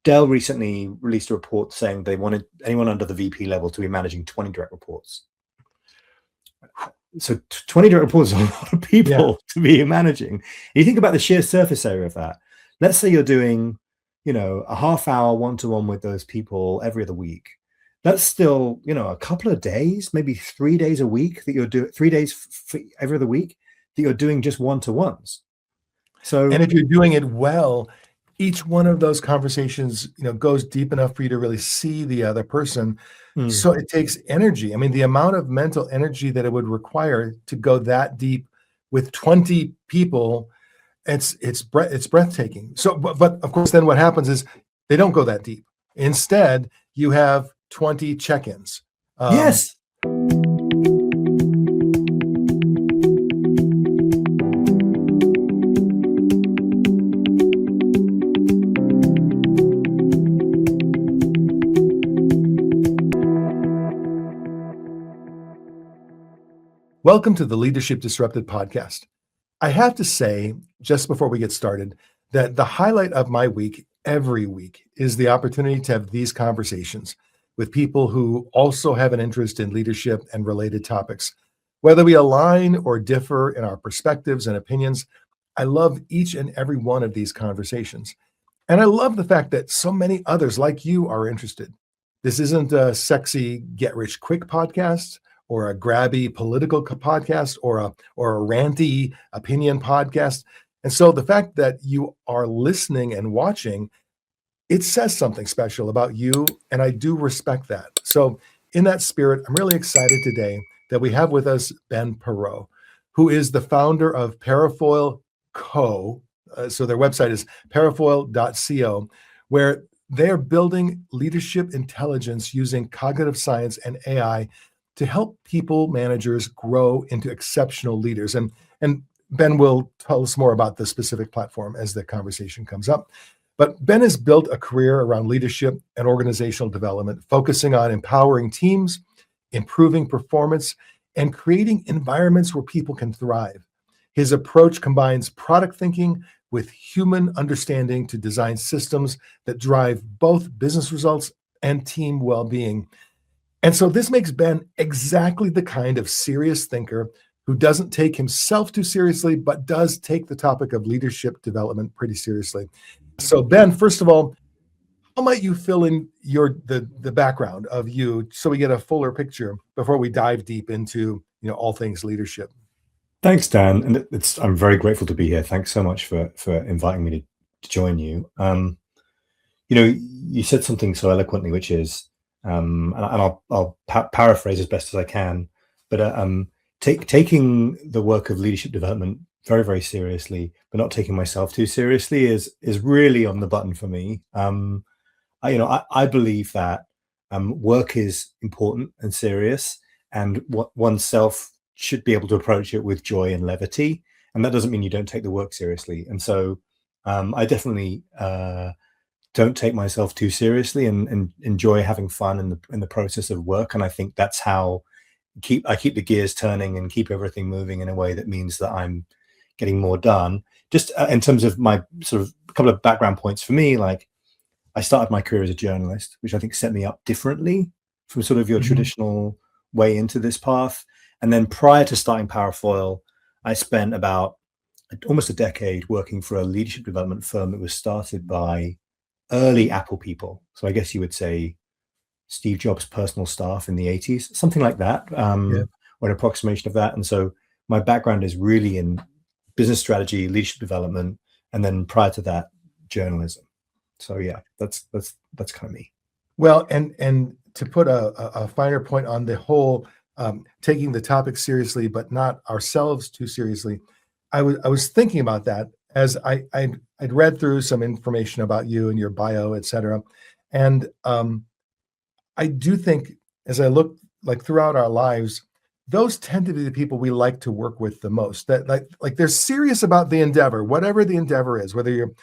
Dell recently released a report saying they wanted anyone under the VP level to be managing 20 direct reports. So 20 direct reports is a lot of people to be managing. You think about the sheer surface area of that. Let's say you're doing, a half-hour one-to-one with those people every other week. That's still, a couple of days, maybe 3 days a week that you're doing, 3 days every other week that you're doing just one-to-ones. So, and if you're doing it well, each one of those conversations, goes deep enough for you to really see the other person. So it takes energy. I mean, the amount of mental energy that it would require to go that deep with 20 people, it's breathtaking. So, but of course, then what happens is they don't go that deep. Instead, you have 20 check-ins. Yes. Welcome to the Leadership Disrupted podcast. I have to say, just before we get started, that the highlight of my week, every week, is the opportunity to have these conversations with people who also have an interest in leadership and related topics. Whether we align or differ in our perspectives and opinions, I love each and every one of these conversations. And I love the fact that so many others like you are interested. This isn't a sexy get-rich-quick podcast, or a grabby political podcast, or a ranty opinion podcast. And so the fact that you are listening and watching, it says something special about you, and I do respect that. So in that spirit, I'm really excited today that we have with us Ben Perreau, who is the founder of Parafoil Co. So their website is parafoil.co, where they're building leadership intelligence using cognitive science and AI to help people, managers grow into exceptional leaders. And Ben will tell us more about the specific platform as the conversation comes up. But Ben has built a career around leadership and organizational development, focusing on empowering teams, improving performance, and creating environments where people can thrive. His approach combines product thinking with human understanding to design systems that drive both business results and team well-being. And so this makes Ben exactly the kind of serious thinker who doesn't take himself too seriously, but does take the topic of leadership development pretty seriously. So Ben, first of all, how might you fill in the background of you so we get a fuller picture before we dive deep into all things leadership? Thanks, Dan, and I'm very grateful to be here. Thanks so much for inviting me to join you. You said something so eloquently, which is, and I'll paraphrase as best as I can, but taking the work of leadership development very, very seriously, but not taking myself too seriously is really on the button for me. I believe that work is important and serious, and oneself should be able to approach it with joy and levity, and that doesn't mean you don't take the work seriously. And so I definitely don't take myself too seriously and enjoy having fun in the process of work. And I think that's how I keep the gears turning and keep everything moving in a way that means that I'm getting more done. Just in terms of my sort of a couple of background points for me, like I started my career as a journalist, which I think set me up differently from sort of your traditional way into this path. And then prior to starting Parafoil, I spent about almost a decade working for a leadership development firm that was started by early Apple people. So I guess you would say Steve Jobs' personal staff in the 80s, something like that, or an approximation of that. And so my background is really in business strategy, leadership development, and then prior to that, journalism. So yeah, that's kind of me. Well, and to put a finer point on the whole taking the topic seriously, but not ourselves too seriously, I was thinking about that as I'd read through some information about you and your bio, et cetera. And I do think as I look like throughout our lives, those tend to be the people we like to work with the most, that like they're serious about the endeavor, whatever the endeavor is, whether you're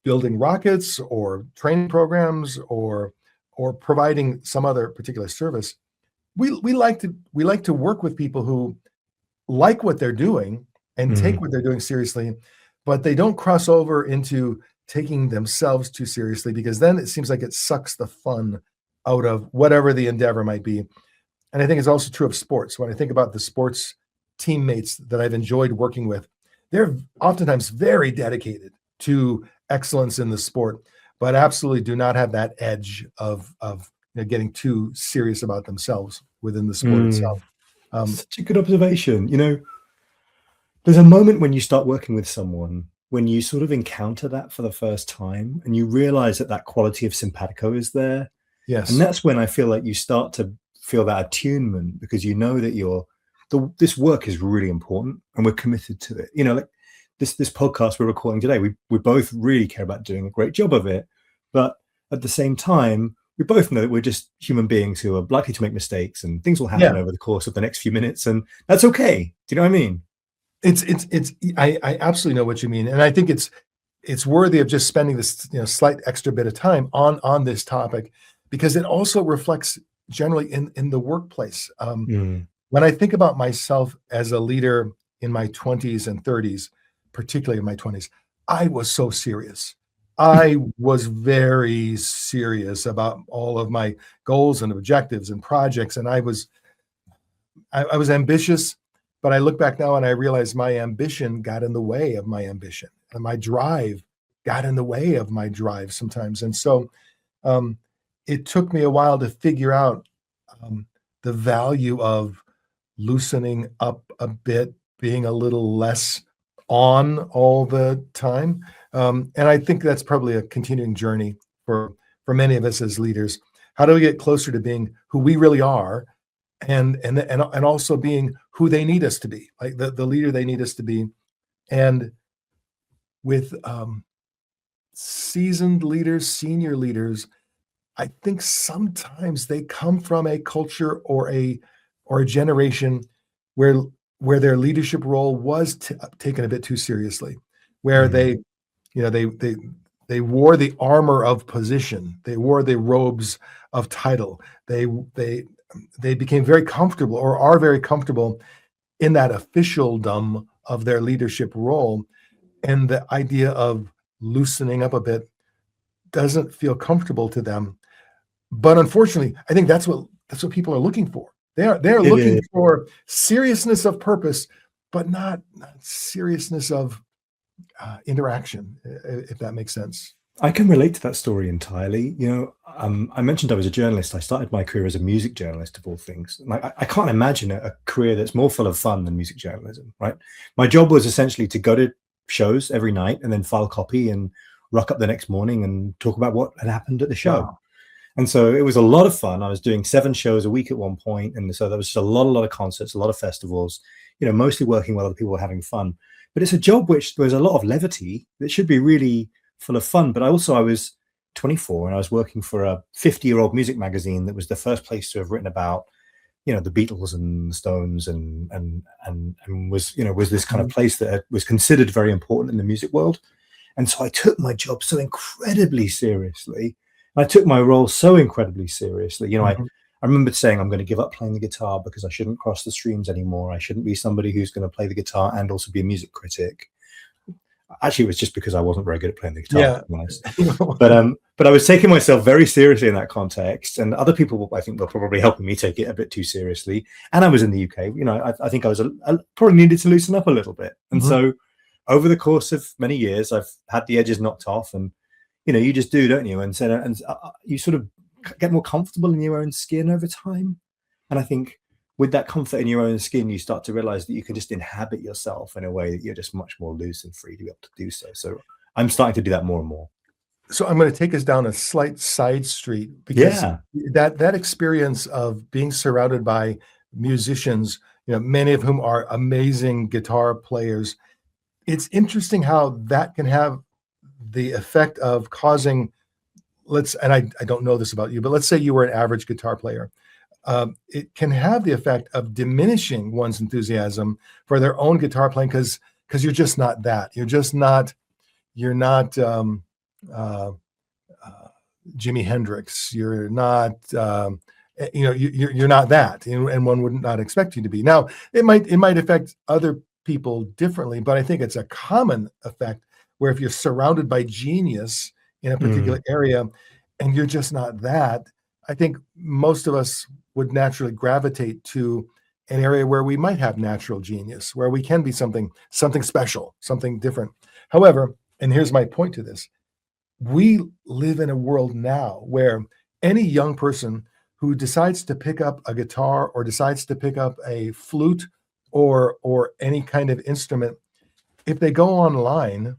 building rockets or training programs or providing some other particular service. We like to work with people who like what they're doing and take what they're doing seriously, but they don't cross over into taking themselves too seriously, because then it seems like it sucks the fun out of whatever the endeavor might be. And I think it's also true of sports. When I think about the sports teammates that I've enjoyed working with, they're oftentimes very dedicated to excellence in the sport, but absolutely do not have that edge of getting too serious about themselves within the sport itself. Such a good observation. There's a moment when you start working with someone when you sort of encounter that for the first time and you realize that quality of simpatico is there. Yes. And that's when I feel like you start to feel that attunement, because you know that this work is really important and we're committed to it. Like this podcast we're recording today, we both really care about doing a great job of it. But at the same time, we both know that we're just human beings who are likely to make mistakes, and things will happen over the course of the next few minutes, and that's okay. Do you know what I mean? I absolutely know what you mean. And I think it's worthy of just spending this slight extra bit of time on this topic, because it also reflects generally in the workplace. When I think about myself as a leader in my 20s and 30s, particularly in my 20s, I was so serious. I was very serious about all of my goals and objectives and projects. And I was ambitious, but I look back now and I realize my ambition got in the way of my ambition, and my drive got in the way of my drive sometimes. And so it took me a while to figure out the value of loosening up a bit, being a little less on all the time. And I think that's probably a continuing journey for many of us as leaders. How do we get closer to being who we really are, and also being who they need us to be, like the leader they need us to be? And with seasoned leaders, senior leaders, I think sometimes they come from a culture or a generation where their leadership role was taken a bit too seriously, where they wore the armor of position, they wore the robes of title, they became very comfortable, or are very comfortable, in that officialdom of their leadership role, and the idea of loosening up a bit doesn't feel comfortable to them. But unfortunately, I think that's what people are looking for. They're looking for seriousness of purpose, but not seriousness of interaction, if that makes sense. I can relate to that story entirely. I mentioned I was a journalist. I started my career as a music journalist, of all things. And I can't imagine a career that's more full of fun than music journalism, right? My job was essentially to go to shows every night and then file copy and rock up the next morning and talk about what had happened at the show. Wow. And so it was a lot of fun. I was doing 7 shows a week at one point. And so there was just a lot of concerts, a lot of festivals, mostly working while other people were having fun. But it's a job which there's a lot of levity that should be really full of fun. But I was 24 and I was working for a 50-year-old music magazine that was the first place to have written about, the Beatles and the Stones and was this kind of place that was considered very important in the music world. And so I took my job so incredibly seriously. I took my role so incredibly seriously. I remember saying I'm going to give up playing the guitar because I shouldn't cross the streams anymore. I shouldn't be somebody who's going to play the guitar and also be a music critic. Actually, it was just because I wasn't very good at playing the guitar, to be honest. But I was taking myself very seriously in that context, and other people, I think, were probably helping me take it a bit too seriously. And I was in the UK. I think I was probably needed to loosen up a little bit. And so, over the course of many years, I've had the edges knocked off, and you just do, don't you? And so, you sort of get more comfortable in your own skin over time. And I think with that comfort in your own skin, you start to realize that you can just inhabit yourself in a way that you're just much more loose and free to be able to do so. So I'm starting to do that more and more. So I'm going to take us down a slight side street, because that experience of being surrounded by musicians, many of whom are amazing guitar players, it's interesting how that can have the effect of causing, and I don't know this about you, but let's say you were an average guitar player. It can have the effect of diminishing one's enthusiasm for their own guitar playing, because you're just not that. You're not Jimi Hendrix. You're not you're not that, and one would not expect you to be. Now, it might affect other people differently, but I think it's a common effect where if you're surrounded by genius in a particular area and you're just not that, I think most of us would naturally gravitate to an area where we might have natural genius, where we can be something special, something different. However, and here's my point to this, we live in a world now where any young person who decides to pick up a guitar or decides to pick up a flute or any kind of instrument, if they go online,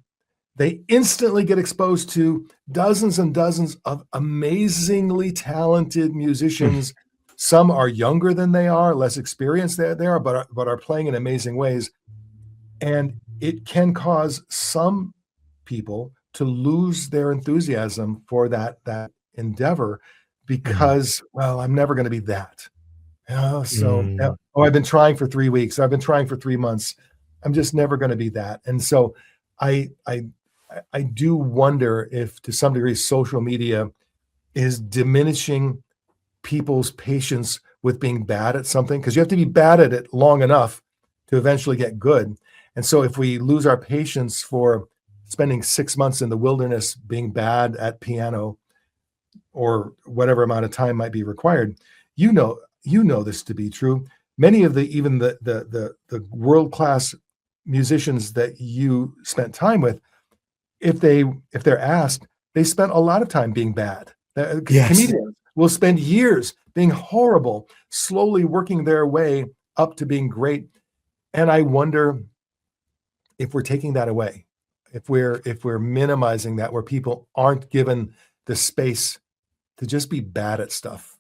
they instantly get exposed to dozens and dozens of amazingly talented musicians. Some are younger than they are, less experienced than they are, but are playing in amazing ways. And it can cause some people to lose their enthusiasm for that endeavor because, well, I'm never going to be that. I've been trying for 3 weeks. I've been trying for 3 months. I'm just never going to be that. And so I do wonder if, to some degree, social media is diminishing people's patience with being bad at something, because you have to be bad at it long enough to eventually get good. And so if we lose our patience for spending 6 months in the wilderness being bad at piano or whatever amount of time might be required, you know this to be true. Many of the world-class musicians that you spent time with, if they're asked, they spent a lot of time being bad. Yes. Comedians will spend years being horrible, slowly working their way up to being great. And I wonder if we're taking that away, if we're minimizing that, where people aren't given the space to just be bad at stuff,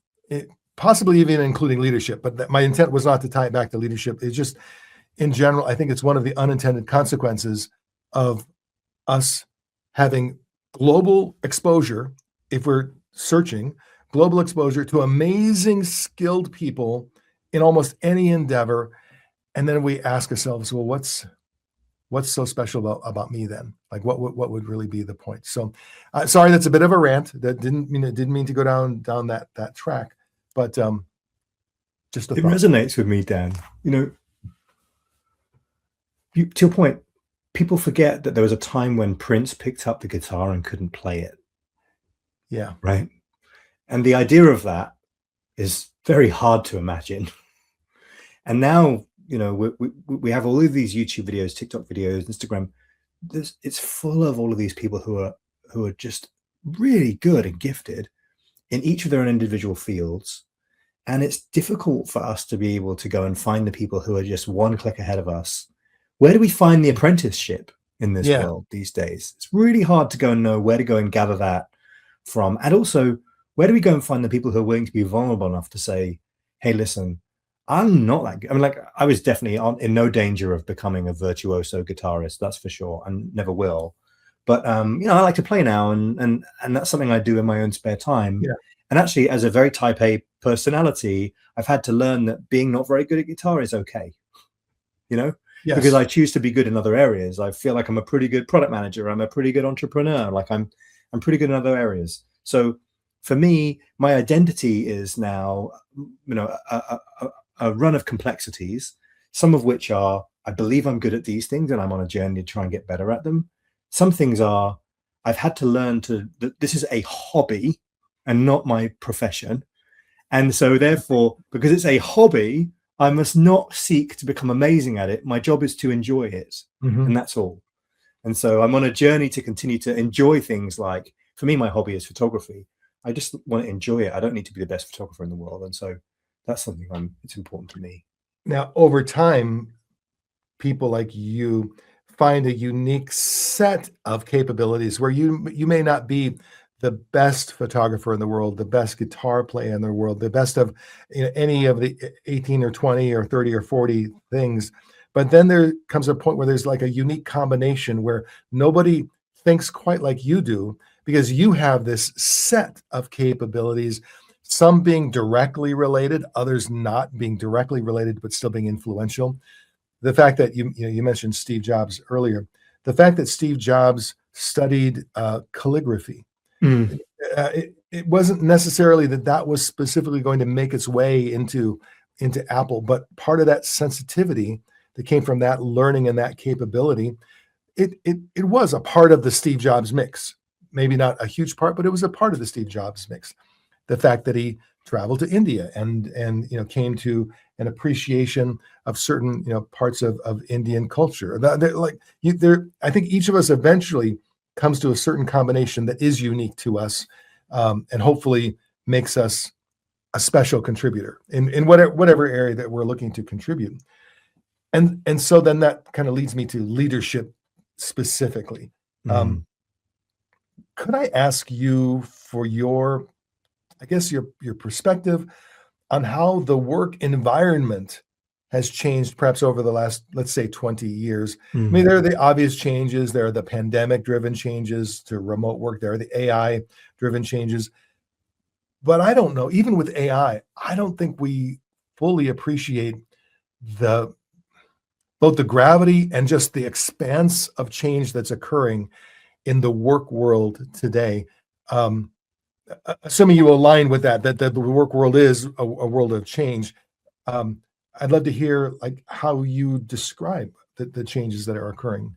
possibly even including leadership. But my intent was not to tie it back to leadership. It's just, in general, I think it's one of the unintended consequences of us having global exposure, if we're searching global exposure to amazing, skilled people in almost any endeavor. And then we ask ourselves, well, what's so special about me then? Like, what would really be the point? So sorry, that's a bit of a rant. That didn't mean to go down that track, but just a it thought. resonates with me, Dan. To your point, people forget that there was a time when Prince picked up the guitar and couldn't play it. Yeah. Right. And the idea of that is very hard to imagine. And now, we have all of these YouTube videos, TikTok videos, Instagram. It's full of all of these people who are just really good and gifted in each of their own individual fields. And it's difficult for us to be able to go and find the people who are just one click ahead of us. Where do we find the apprenticeship in this world these days? It's really hard to go and know where to go and gather that from. And also, where do we go and find the people who are willing to be vulnerable enough to say, hey, listen, I'm not that good. I mean, I was definitely in no danger of becoming a virtuoso guitarist, that's for sure, and never will. But I like to play now, and that's something I do in my own spare time. Yeah. And actually, as a very type A personality, I've had to learn that being not very good at guitar is okay. Yes. Because I choose to be good in other areas. I feel like I'm a pretty good product manager. I'm a pretty good entrepreneur. Like I'm pretty good in other areas. So for me, my identity is now, a run of complexities, some of which are, I believe I'm good at these things and I'm on a journey to try and get better at them. Some things are, I've had to learn that this is a hobby and not my profession. And so therefore, because it's a hobby, I must not seek to become amazing at it. My job is to enjoy it. Mm-hmm. And that's all. And so I'm on a journey to continue to enjoy things. Like, for me, my hobby is photography. I just want to enjoy it. I don't need to be the best photographer in the world. And so that's something it's important to me. Now, over time, people like you find a unique set of capabilities where you may not be the best photographer in the world, the best guitar player in the world, the best of any of the 18 or 20 or 30 or 40 things. But then there comes a point where there's like a unique combination where nobody thinks quite like you do, because you have this set of capabilities, some being directly related, others not being directly related, but still being influential. The fact that you mentioned Steve Jobs earlier, the fact that Steve Jobs studied calligraphy, it wasn't necessarily that was specifically going to make its way into Apple, but part of that sensitivity that came from that learning and that capability it was a part of the Steve Jobs mix. Maybe not a huge part, but it was a part of the Steve Jobs mix. The fact that he traveled to India and came to an appreciation of certain parts of Indian culture. I think each of us eventually comes to a certain combination that is unique to us, and hopefully makes us a special contributor in whatever area that we're looking to contribute. And so then that kind of leads me to leadership specifically. Could I ask you for your perspective on how the work environment has changed perhaps over the last, let's say, 20 years? I mean, there are the obvious changes. There are the pandemic-driven changes to remote work. There are the AI-driven changes. But I don't know, even with AI, I don't think we fully appreciate both the gravity and just the expanse of change that's occurring in the work world today. Assuming you align with that the work world is a world of change. I'd love to hear how you describe the changes that are occurring.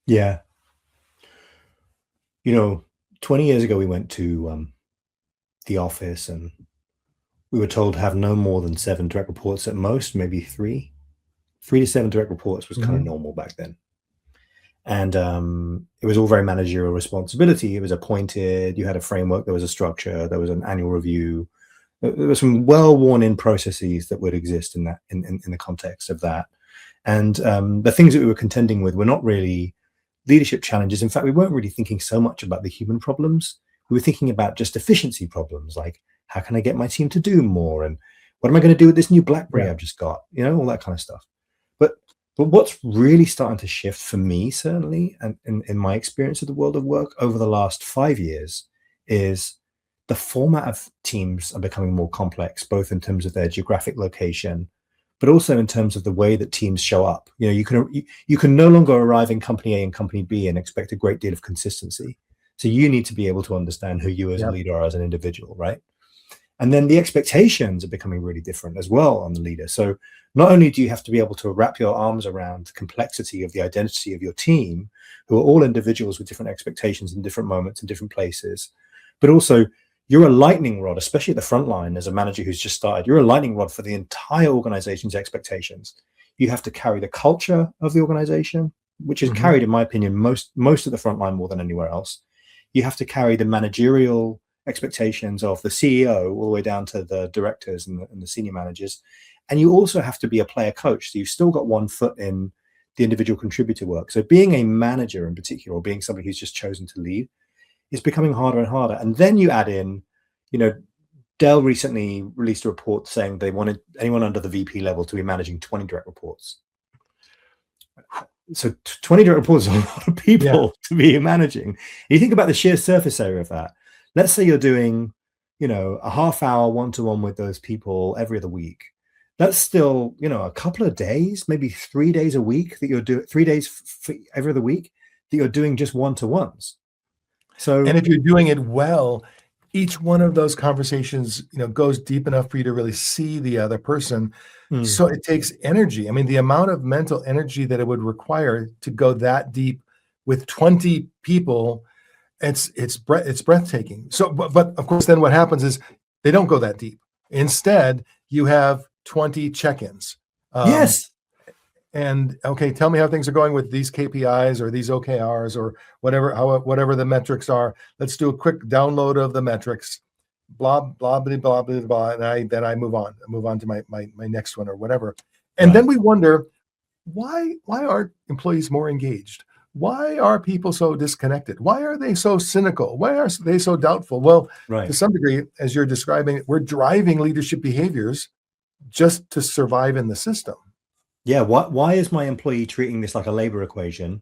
Yeah. 20 years ago, we went to the office and we were told to have no more than 7 direct reports at most, maybe 3 to 7 direct reports was kind of normal back then. And it was all very managerial responsibility. It was appointed, you had a framework, there was a structure, there was an annual review. There were some well-worn-in processes that would exist in the context of that. And the things that we were contending with were not really leadership challenges. In fact, we weren't really thinking so much about the human problems. We were thinking about just efficiency problems, like how can I get my team to do more? And what am I going to do with this new BlackBerry I've just got? All that kind of stuff. But what's really starting to shift for me, certainly, and in my experience of the world of work over the last 5 years, is the format of teams are becoming more complex, both in terms of their geographic location, but also in terms of the way that teams show up. You can no longer arrive in company A and company B and expect a great deal of consistency. So you need to be able to understand who you as a leader are as an individual, right? And then the expectations are becoming really different as well on the leader. So not only do you have to be able to wrap your arms around the complexity of the identity of your team, who are all individuals with different expectations in different moments and different places, but also you're a lightning rod, especially at the front line as a manager who's just started. You're a lightning rod for the entire organization's expectations. You have to carry the culture of the organization, which is carried, in my opinion, most of the front line more than anywhere else. You have to carry the managerial expectations of the CEO all the way down to the directors and the senior managers. And you also have to be a player coach. So you've still got one foot in the individual contributor work. So being a manager in particular, or being somebody who's just chosen to lead, is becoming harder and harder. And then you add in, Dell recently released a report saying they wanted anyone under the VP level to be managing 20 direct reports. So 20 direct reports is a lot of people to be managing. You think about the sheer surface area of that. Let's say you're doing, a half-hour one-to-one with those people every other week. That's still, a couple of days, maybe 3 days a week that you're doing, 3 days every other week that you're doing just one-to-ones. So, and if you're doing it well, each one of those conversations, goes deep enough for you to really see the other person. So it takes energy. I mean, the amount of mental energy that it would require to go that deep with 20 people, it's breathtaking. So, but of course, then what happens is they don't go that deep. Instead, you have 20 check-ins. Yes. And okay, tell me how things are going with these KPIs or these OKRs or whatever the metrics are. Let's do a quick download of the metrics. Blah blah blah blah blah blah. And then I move on. I move on to my next one or whatever. And then we wonder why aren't employees more engaged? Why are people so disconnected? Why are they so cynical? Why are they so doubtful? Well, to some degree, as you're describing it, we're driving leadership behaviors just to survive in the system. Yeah. Why is my employee treating this like a labor equation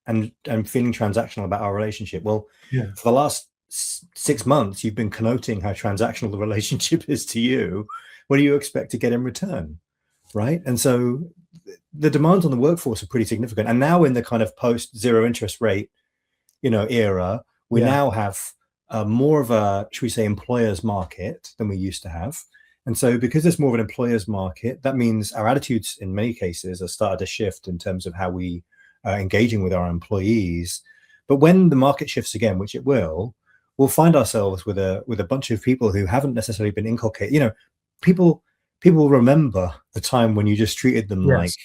and feeling transactional about our relationship? Well, for the last 6 months, you've been connoting how transactional the relationship is to you. What do you expect to get in return? Right. And so the demands on the workforce are pretty significant. And now in the kind of post zero interest rate, era, we now have more of a, should we say, employer's market than we used to have. And so because there's more of an employer's market, that means our attitudes in many cases are started to shift in terms of how we engaging with our employees. But when the market shifts again, which it will, we'll find ourselves with a bunch of people who haven't necessarily been inculcated. People remember the time when you just treated them Yes.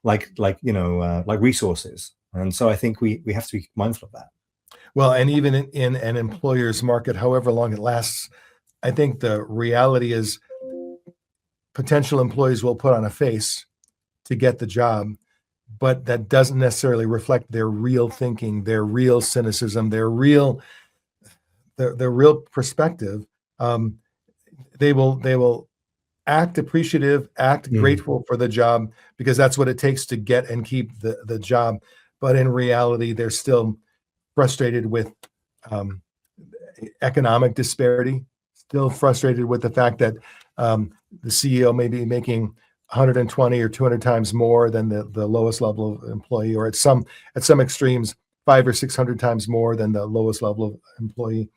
like resources. And so I think we have to be mindful of that. Well, and even in an employer's market, however long it lasts, I think the reality is potential employees will put on a face to get the job, but that doesn't necessarily reflect their real thinking, their real cynicism, their real perspective. They will act appreciative, act grateful for the job, because that's what it takes to get and keep the job. But in reality, they're still frustrated with economic disparity, still frustrated with the fact that the CEO may be making 120 or 200 times more than the lowest level of employee, or at some extremes, 500 or 600 times more than the lowest level of employee.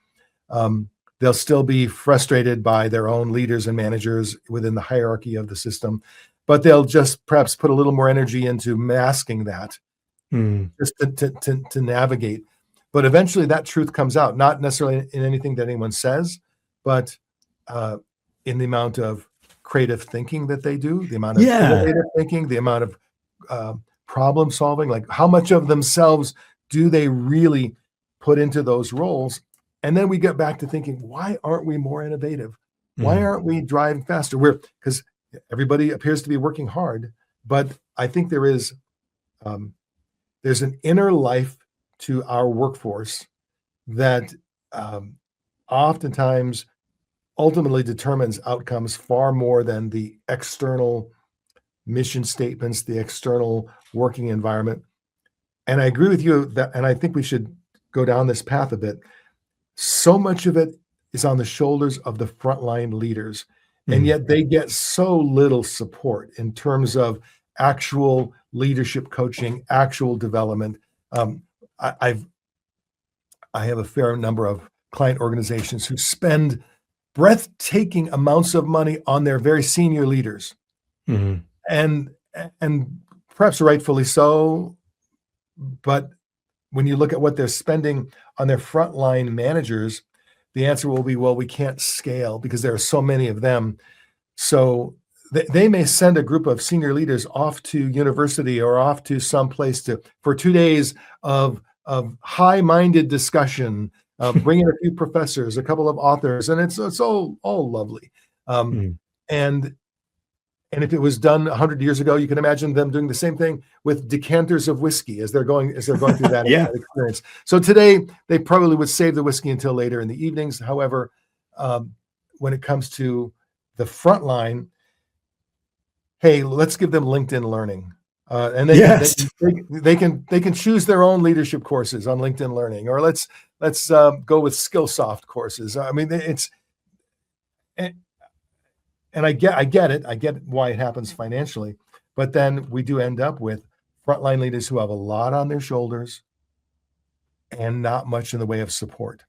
They'll still be frustrated by their own leaders and managers within the hierarchy of the system, but they'll just perhaps put a little more energy into masking that, just to navigate. But eventually that truth comes out, not necessarily in anything that anyone says, but in the amount of creative thinking that they do, the amount of innovative thinking, the amount of problem solving, like how much of themselves do they really put into those roles? And then we get back to thinking, why aren't we more innovative? Why aren't we driving faster? Because everybody appears to be working hard, but I think there's an inner life to our workforce that oftentimes ultimately determines outcomes far more than the external mission statements, the external working environment. And I agree with you that, and I think we should go down this path a bit. So much of it is on the shoulders of the frontline leaders, and yet they get so little support in terms of actual leadership coaching, actual development. I have a fair number of client organizations who spend breathtaking amounts of money on their very senior leaders, and perhaps rightfully so. But when you look at what they're spending on their frontline managers, the answer will be, well, we can't scale because there are so many of them. So they may send a group of senior leaders off to university or off to some place for 2 days of high-minded discussion, bring in a few professors, a couple of authors, and it's all lovely. And if it was done 100 years ago, you can imagine them doing the same thing with decanters of whiskey as they're going through that experience. So today, they probably would save the whiskey until later in the evenings. However, when it comes to the front line, hey, let's give them LinkedIn Learning. And they can choose their own leadership courses on LinkedIn Learning, or let's go with Skillsoft courses. I mean, and I get it. I get why it happens financially, but then we do end up with frontline leaders who have a lot on their shoulders and not much in the way of support.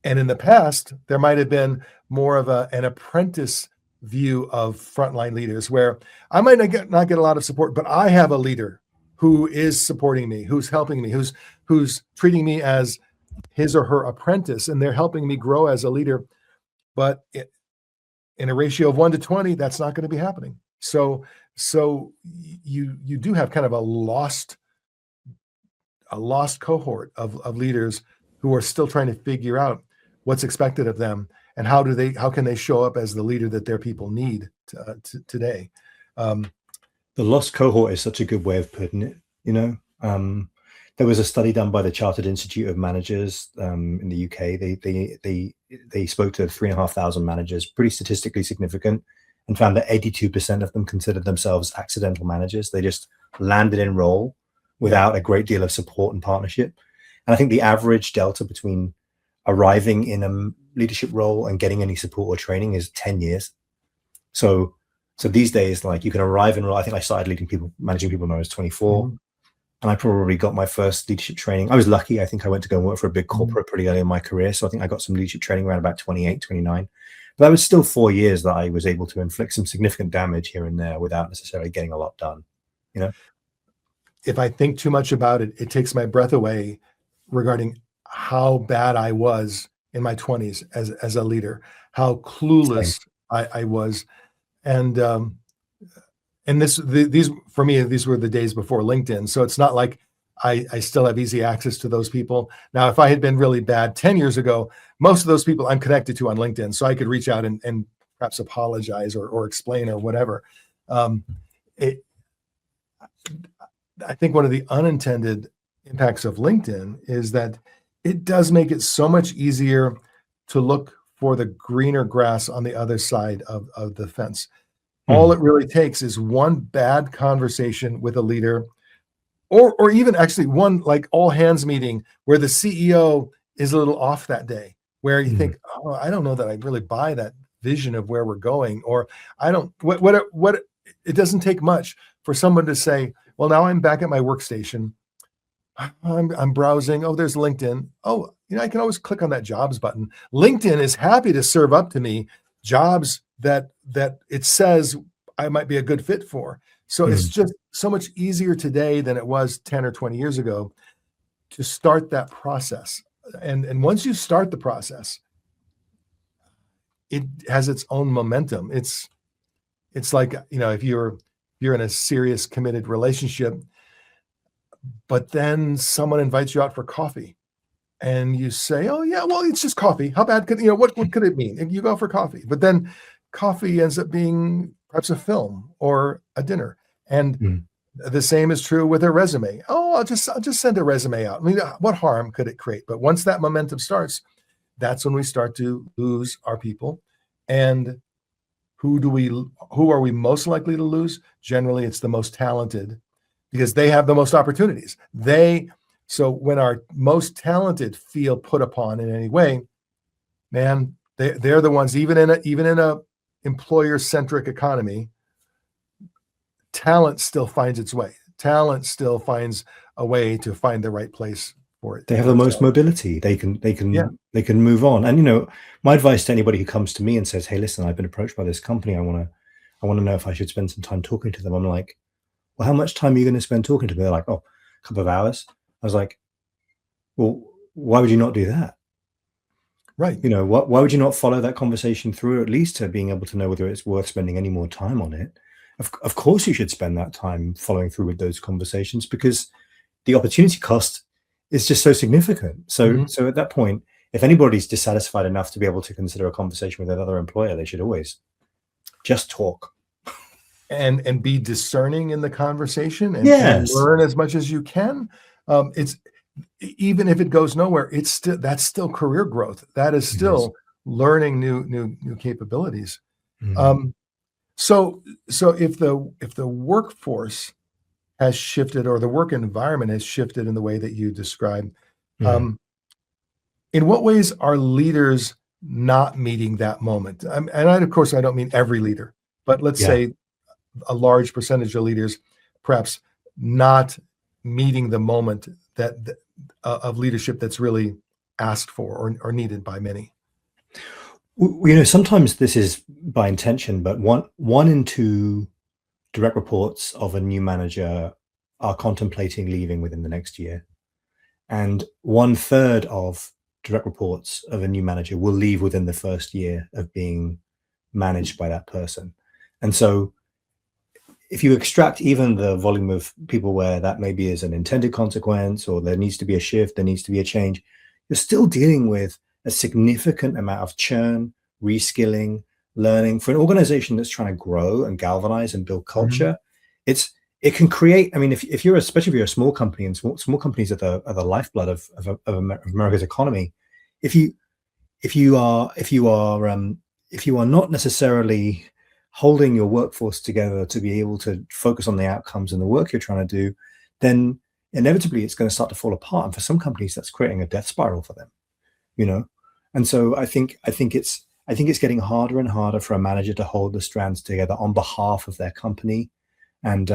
And in the past, there might have been more of an apprentice view of frontline leaders, where I might not get a lot of support, but I have a leader who is supporting me, who's helping me, who's treating me as his or her apprentice, and they're helping me grow as a leader. But in a ratio of 1 to 20, that's not going to be happening. So you do have kind of a lost cohort of leaders who are still trying to figure out what's expected of them and how can they show up as the leader that their people need today. The lost cohort is such a good way of putting it. There was a study done by the Chartered Institute of Managers in the UK. They spoke to 3,500 managers, pretty statistically significant, and found that 82% of them considered themselves accidental managers. They just landed in role without a great deal of support and partnership. And I think the average delta between arriving in a leadership role and getting any support or training is 10 years. So these days, like, you can arrive in role. I think I started managing people when I was 24. And I probably got my first leadership training. I was lucky. I think I went to go and work for a big corporate pretty early in my career. So I think I got some leadership training around about 28, 29. But that was still 4 years that I was able to inflict some significant damage here and there without necessarily getting a lot done, if I think too much about it, it takes my breath away regarding how bad I was in my 20s as a leader, how clueless I was. And these for me, these were the days before LinkedIn. So it's not like I still have easy access to those people. Now, if I had been really bad 10 years ago, most of those people I'm connected to on LinkedIn, so I could reach out and perhaps apologize or explain or whatever. I think one of the unintended impacts of LinkedIn is that it does make it so much easier to look for the greener grass on the other side of the fence. All it really takes is one bad conversation with a leader, or even actually one like all hands meeting where the CEO is a little off that day, where you think, oh, I don't know that I really buy that vision of where we're going, or I don't, what it doesn't take much for someone to say, well, now I'm back at my workstation. I'm browsing. Oh, there's LinkedIn. Oh, I can always click on that jobs button. LinkedIn is happy to serve up to me jobs that it says I might be a good fit for. So it's just so much easier today than it was 10 or 20 years ago to start that process. And once you start the process, it has its own momentum. It's like, if you're in a serious committed relationship, but then someone invites you out for coffee and you say, oh yeah, well, it's just coffee. How bad could, what could it mean? And you go for coffee, but then coffee ends up being perhaps a film or a dinner. And the same is true with a resume. Oh, I'll just send a resume out. I mean, what harm could it create? But once that momentum starts, that's when we start to lose our people. And who are we most likely to lose? Generally, it's the most talented, because they have the most opportunities. So when our most talented feel put upon in any way, man, they're the ones, even in a employer-centric economy, talent still finds its way. Talent still finds a way to find the right place for it. They have the most mobility. They can move on. And my advice to anybody who comes to me and says, "Hey, listen, I've been approached by this company. I want to know if I should spend some time talking to them." I'm like, well, how much time are you going to spend talking to them? They're like, oh, a couple of hours. I was like, well, why would you not do that? Right. Why would you not follow that conversation through, at least to being able to know whether it's worth spending any more time on it? Of course, you should spend that time following through with those conversations, because the opportunity cost is just so significant. So at that point, if anybody's dissatisfied enough to be able to consider a conversation with another employer, they should always just talk. And be discerning in the conversation and learn as much as you can. It's even if it goes nowhere, that's still career growth. That is still learning new capabilities. So if the workforce has shifted, or the work environment has shifted in the way that you described, in what ways are leaders not meeting that moment? And of course, I don't mean every leader, but let's say a large percentage of leaders perhaps not meeting the moment that of leadership that's really asked for or needed by many. Sometimes this is by intention, but one in two direct reports of a new manager are contemplating leaving within the next year, and 1/3 of direct reports of a new manager will leave within the first year of being managed by that person. And so if you extract even the volume of people where that maybe is an intended consequence, or there needs to be a shift, there needs to be a change, you're still dealing with a significant amount of churn, reskilling, learning. For an organization that's trying to grow and galvanize and build culture, it can create, I mean, if you're, especially if you're a small company, and small companies are the lifeblood of America's economy. If you are not necessarily holding your workforce together to be able to focus on the outcomes and the work you're trying to do, then inevitably it's going to start to fall apart. And for some companies, that's creating a death spiral for them, And so I think it's getting harder and harder for a manager to hold the strands together on behalf of their company. And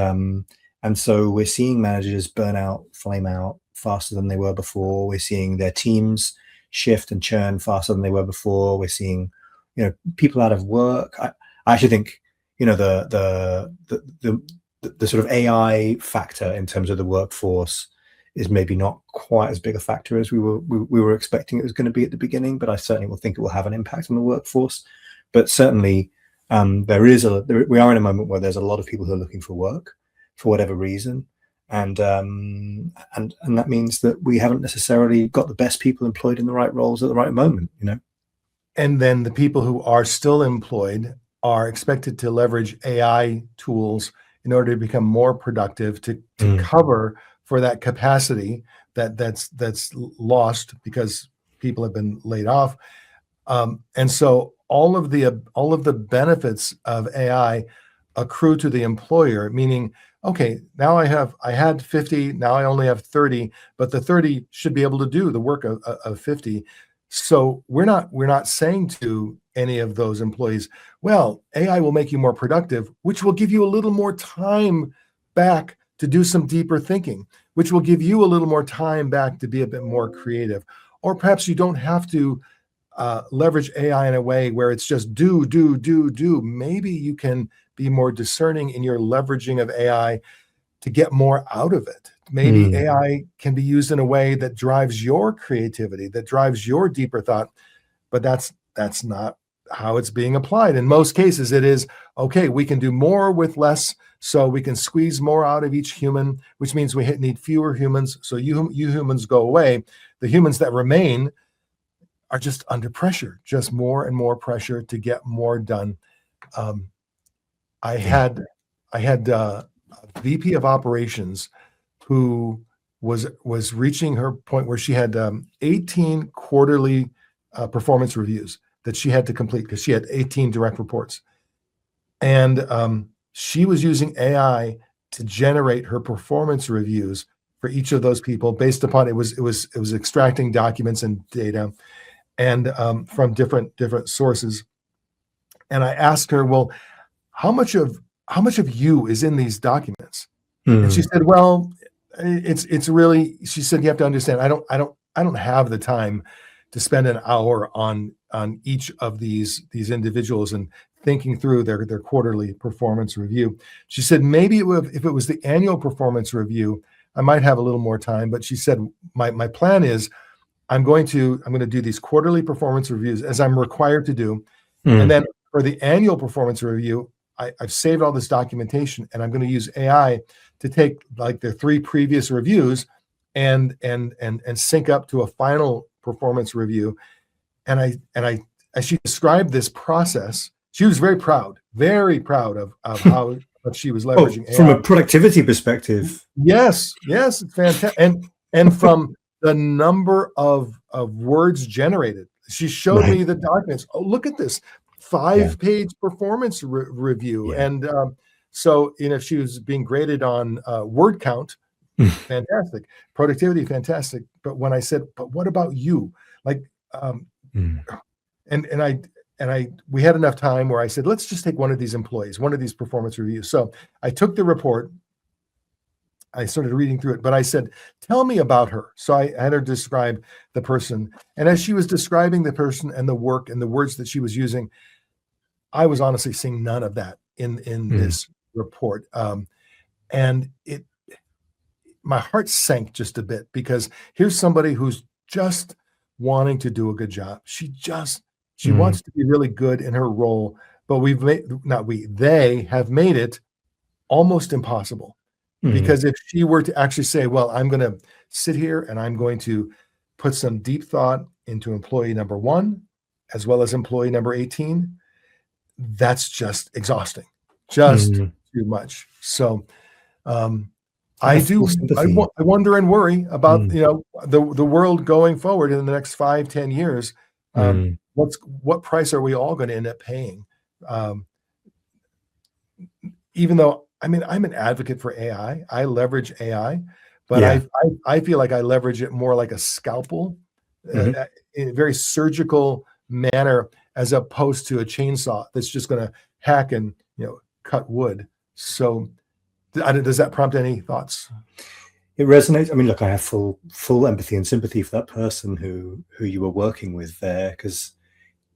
so we're seeing managers burn out, flame out faster than they were before. We're seeing their teams shift and churn faster than they were before. We're seeing, people out of work. I actually think, the the sort of AI factor in terms of the workforce is maybe not quite as big a factor as we were expecting it was going to be at the beginning, but I certainly will think it will have an impact on the workforce. But certainly, we are in a moment where there's a lot of people who are looking for work for whatever reason, and that means that we haven't necessarily got the best people employed in the right roles at the right moment, you know. And then the people who are still employed are expected to leverage AI tools in order to become more productive, to cover for that capacity that's lost because people have been laid off. And so all of the benefits of AI accrue to the employer, meaning, okay, now I had 50, now I only have 30, but the 30 should be able to do the work of 50. So we're not saying to any of those employees, well, AI will make you more productive, which will give you a little more time back to do some deeper thinking, which will give you a little more time back to be a bit more creative. Or perhaps you don't have to leverage AI in a way where it's just do. Maybe you can be more discerning in your leveraging of AI to get more out of it. Maybe AI can be used in a way that drives your creativity, that drives your deeper thought, but that's not how it's being applied. In most cases, it is, okay, we can do more with less, so we can squeeze more out of each human, which means we need fewer humans, so you humans go away. The humans that remain are just under pressure, just more and more pressure to get more done. I had a VP of operations who was reaching her point where she had 18 quarterly performance reviews that she had to complete because she had 18 direct reports. And she was using AI to generate her performance reviews for each of those people based upon it was extracting documents and data and from different sources. And I asked her, well, how much of you is in these documents? And she said, well, it's really, she said, you have to understand, I don't have the time to spend an hour on each of these individuals and thinking through their quarterly performance review. She said, maybe if it was the annual performance review, I might have a little more time. But she said, my plan is I'm going to do these quarterly performance reviews as I'm required to do. And then for the annual performance review, I've saved all this documentation and I'm going to use AI to take like the 3 previous reviews and sync up to a final performance review. And as she described this process, she was very proud of how much she was leveraging AI. From a productivity perspective. Yes, it's fantastic. And from the number of words generated, she showed me the documents. Oh, look at this 5-page performance review. Yeah. And so, she was being graded on word count, fantastic. Productivity, fantastic. But when I said, but what about you? Like, we had enough time where I said, let's just take one of these employees, one of these performance reviews. So I took the report, I started reading through it, but I said, tell me about her. So I had her describe the person. And as she was describing the person and the work and the words that she was using, I was honestly seeing none of that in this report. And my heart sank just a bit because here's somebody who's just wanting to do a good job. She wants to be really good in her role, but they have made it almost impossible. Because if she were to actually say, well, I'm going to sit here and I'm going to put some deep thought into employee number 1, as well as employee number 18, that's just exhausting, just too much. So I wonder and worry about, the world going forward in the next 5-10 years. What price are we all going to end up paying? Even though, I'm an advocate for AI. I leverage AI, but I feel like I leverage it more like a scalpel in a very surgical manner, as opposed to a chainsaw that's just going to hack and cut wood. So, does that prompt any thoughts? It resonates. Look, I have full empathy and sympathy for that person who you were working with there, because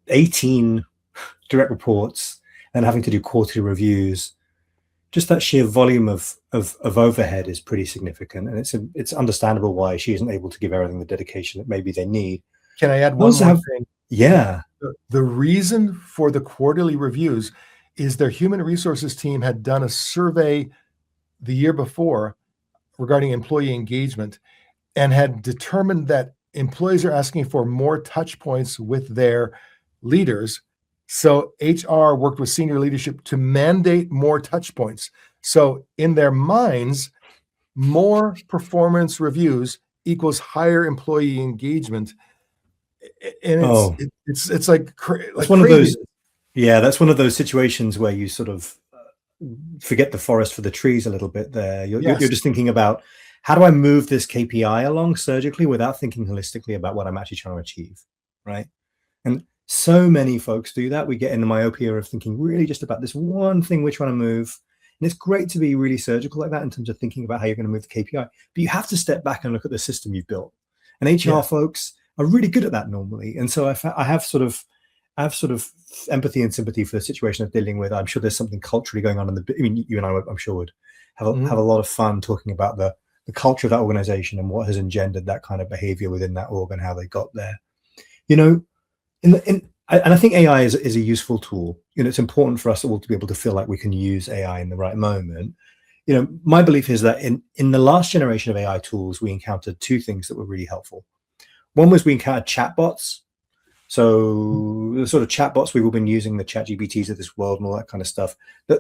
18 direct reports and having to do quarterly reviews. just that sheer volume of overhead is pretty significant, and it's understandable why she isn't able to give everything the dedication that maybe they need. Can I add I one also more have, thing? yeah, The reason for the quarterly reviews is their human resources team had done a survey the year before regarding employee engagement and had determined that employees are asking for more touch points with their leaders. So HR worked with senior leadership to mandate more touch points. So in their minds, more performance reviews equals higher employee engagement. And oh, it's like that's like one of crazy. those, yeah, that's one of those situations where you sort of forget the forest for the trees a little bit there. You're Yes. just thinking about, how do I move this KPI along surgically without thinking holistically about what I'm actually trying to achieve, right? And so many folks do that. We get in the myopia of thinking really just about this one thing we're trying to move. And it's great to be really surgical like that in terms of thinking about how you're going to move the KPI. But you have to step back and look at the system you've built. And HR Yeah. folks are really good at that normally. And so I have sort of empathy and sympathy for the situation of dealing with. I'm sure there's something culturally going on in the. I mean, you and I, I'm sure, would have a lot of fun talking about the culture of that organization and what has engendered that kind of behavior within that org and how they got there. You know, and I think AI is a useful tool. You know, it's important for us all to be able to feel like we can use AI in the right moment. You know, my belief is that in the last generation of AI tools, we encountered two things that were really helpful. One was we encountered chatbots. So the sort of chatbots we've all been using, the ChatGPTs of this world and all that kind of stuff,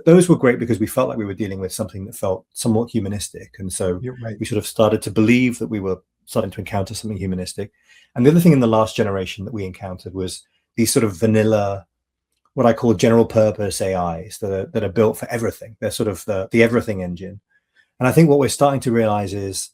those were great because we felt like we were dealing with something that felt somewhat humanistic. And so You're right. we sort of started to believe that we were starting to encounter something humanistic. And the other thing in the last generation that we encountered was these sort of vanilla, what I call general purpose AIs that are built for everything. They're sort of the everything engine. And I think what we're starting to realize is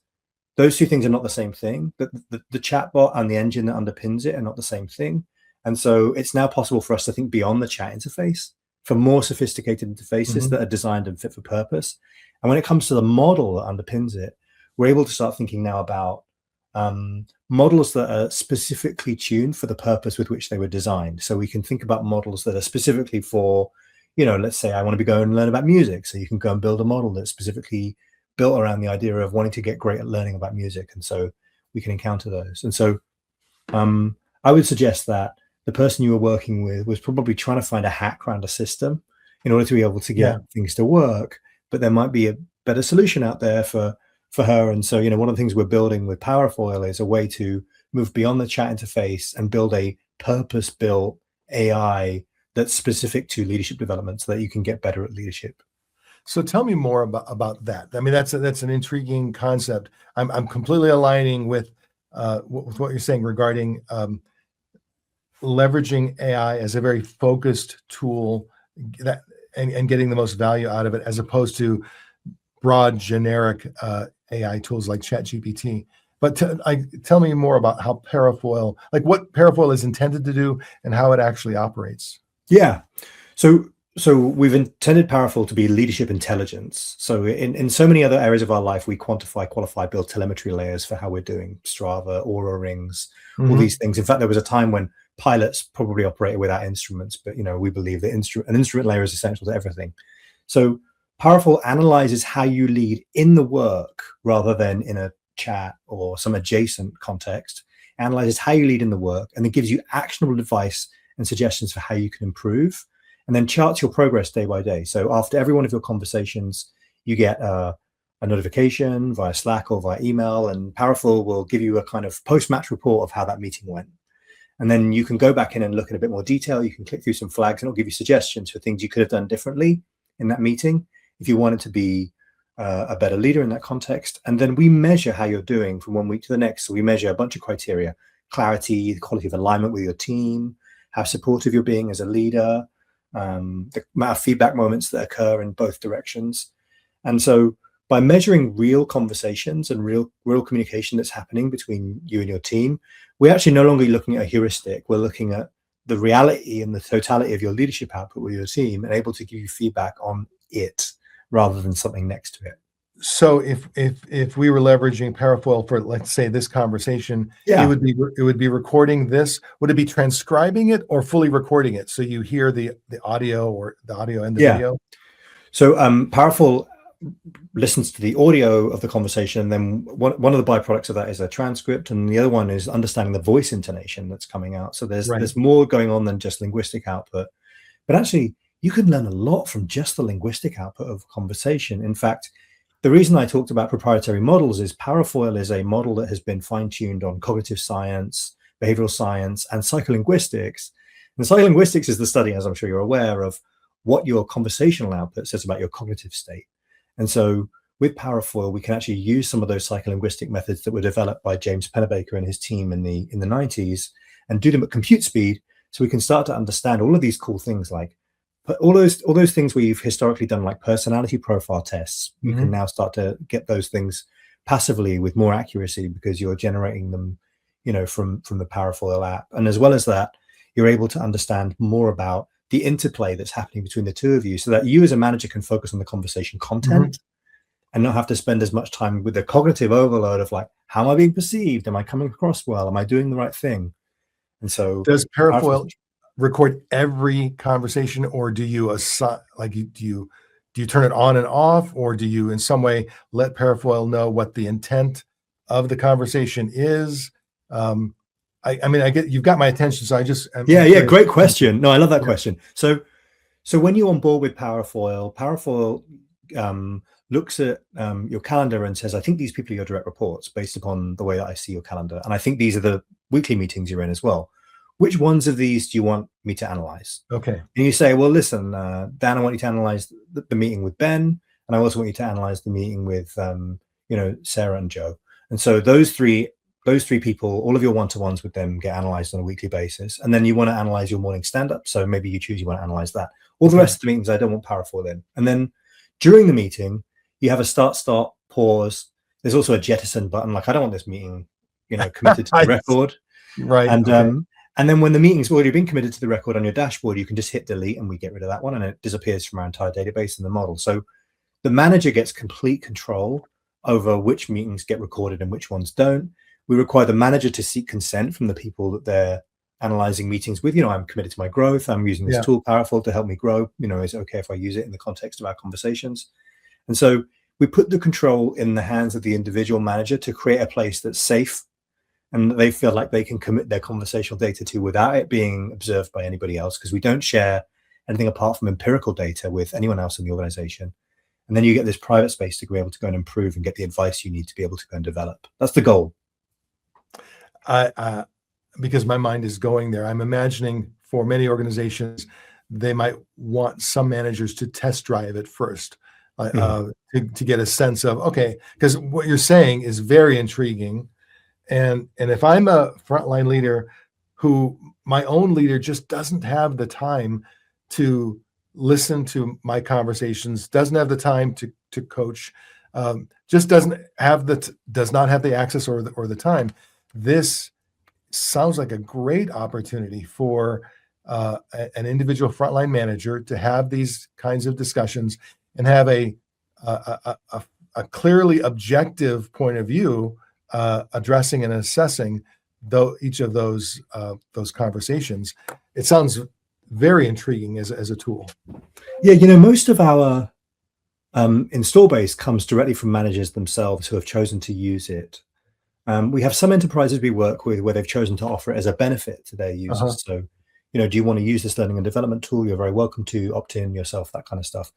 those two things are not the same thing. The chatbot and the engine that underpins it are not the same thing. And so it's now possible for us to think beyond the chat interface for more sophisticated interfaces that are designed and fit for purpose. And when it comes to the model that underpins it, we're able to start thinking now about models that are specifically tuned for the purpose with which they were designed. So we can think about models that are specifically for, you know, let's say I want to be going and learn about music. So you can go and build a model that's specifically built around the idea of wanting to get great at learning about music. And so we can encounter those. And so I would suggest that the person you were working with was probably trying to find a hack around a system in order to be able to get things to work. But there might be a better solution out there for her. And so, you know, one of the things we're building with Parafoil is a way to move beyond the chat interface and build a purpose-built AI that's specific to leadership development so that you can get better at leadership. So tell me more about that. I mean, that's an intriguing concept. I'm completely aligning with what you're saying regarding leveraging AI as a very focused tool that and getting the most value out of it, as opposed to broad generic AI tools like ChatGPT. But tell me more about how Parafoil, like what Parafoil is intended to do and how it actually operates. Yeah. So we've intended Parafoil to be leadership intelligence. So in so many other areas of our life, we quantify, qualify, build telemetry layers for how we're doing, Strava, Aura rings, all these things. In fact, there was a time when pilots probably operated without instruments, but you know, we believe that an instrument layer is essential to everything. So Parafoil analyzes how you lead in the work rather than in a chat or some adjacent context, analyzes how you lead in the work, and then gives you actionable advice and suggestions for how you can improve, and then charts your progress day by day. So after every one of your conversations, you get a notification via Slack or via email, and Parafoil will give you a kind of post-match report of how that meeting went. And then you can go back in and look in a bit more detail. You can click through some flags and it'll give you suggestions for things you could have done differently in that meeting if you wanted to be a better leader in that context. And then we measure how you're doing from one week to the next. So we measure a bunch of criteria: clarity, the quality of alignment with your team, how supportive you're being as a leader, the amount of feedback moments that occur in both directions. And so by measuring real conversations and real communication that's happening between you and your team, we're actually no longer looking at a heuristic. We're looking at the reality and the totality of your leadership output with your team and able to give you feedback on it rather than something next to it. So if we were leveraging Parafoil for, let's say, this conversation, it would be recording this. Would it be transcribing it or fully recording it so you hear the audio or the audio and the video? So Parafoil listens to the audio of the conversation, and then one of the byproducts of that is a transcript, and the other one is understanding the voice intonation that's coming out. So there's more going on than just linguistic output. But actually, you can learn a lot from just the linguistic output of conversation. In fact, the reason I talked about proprietary models is Parafoil is a model that has been fine-tuned on cognitive science, behavioral science, and psycholinguistics. And psycholinguistics is the study, as I'm sure you're aware, of what your conversational output says about your cognitive state. And so with Parafoil, we can actually use some of those psycholinguistic methods that were developed by James Pennebaker and his team in the 90s and do them at compute speed, so we can start to understand all of these cool things, like all those things we've historically done, like personality profile tests. You can now start to get those things passively with more accuracy because you're generating them, from the Parafoil app. And as well as that, you're able to understand more about the interplay that's happening between the two of you, so that you as a manager can focus on the conversation content and not have to spend as much time with the cognitive overload of like, how am I being perceived? Am I coming across well? Am I doing the right thing? And so does Parafoil record every conversation, or do you assign, like, do you turn it on and off, or do you in some way let Parafoil know what the intent of the conversation is? I mean, I get, you've got my attention, so yeah, great question. No, I love that question. So when you're on board with Parafoil looks at your calendar and says, I think these people are your direct reports based upon the way that I see your calendar, and I think these are the weekly meetings you're in as well. Which ones of these do you want me to analyze? Okay. And you say, well, listen, Dan, I want you to analyze the meeting with Ben, and I also want you to analyze the meeting with Sarah and Joe. And so those three people, all of your one-to-ones with them get analyzed on a weekly basis. And then you want to analyze your morning stand-up. So maybe you choose you want to analyze that. All the rest of the meetings, I don't want Parafoil in. And then during the meeting, you have a start, pause. There's also a jettison button. Like, I don't want this meeting, committed to the record. Right. And then when the meeting's already been committed to the record on your dashboard, you can just hit delete and we get rid of that one, and it disappears from our entire database in the model. So the manager gets complete control over which meetings get recorded and which ones don't. We require the manager to seek consent from the people that they're analyzing meetings with. I'm committed to my growth. I'm using this tool, Parafoil, to help me grow. Is it okay if I use it in the context of our conversations? And so we put the control in the hands of the individual manager to create a place that's safe and they feel like they can commit their conversational data to without it being observed by anybody else, because we don't share anything apart from empirical data with anyone else in the organization. And then you get this private space to be able to go and improve and get the advice you need to be able to go and develop. That's the goal. Because my mind is going there, I'm imagining for many organizations, they might want some managers to test drive it first, to get a sense of, okay, because what you're saying is very intriguing. And if I'm a frontline leader who my own leader just doesn't have the time to listen to my conversations, doesn't have the time to coach, just does not have the access or the time, this sounds like a great opportunity for an individual frontline manager to have these kinds of discussions and have a clearly objective point of view, addressing and assessing each of those conversations. It sounds very intriguing as a tool. Yeah, most of our install base comes directly from managers themselves who have chosen to use it. We have some enterprises we work with where they've chosen to offer it as a benefit to their users. So, do you want to use this learning and development tool? You're very welcome to opt in yourself, that kind of stuff.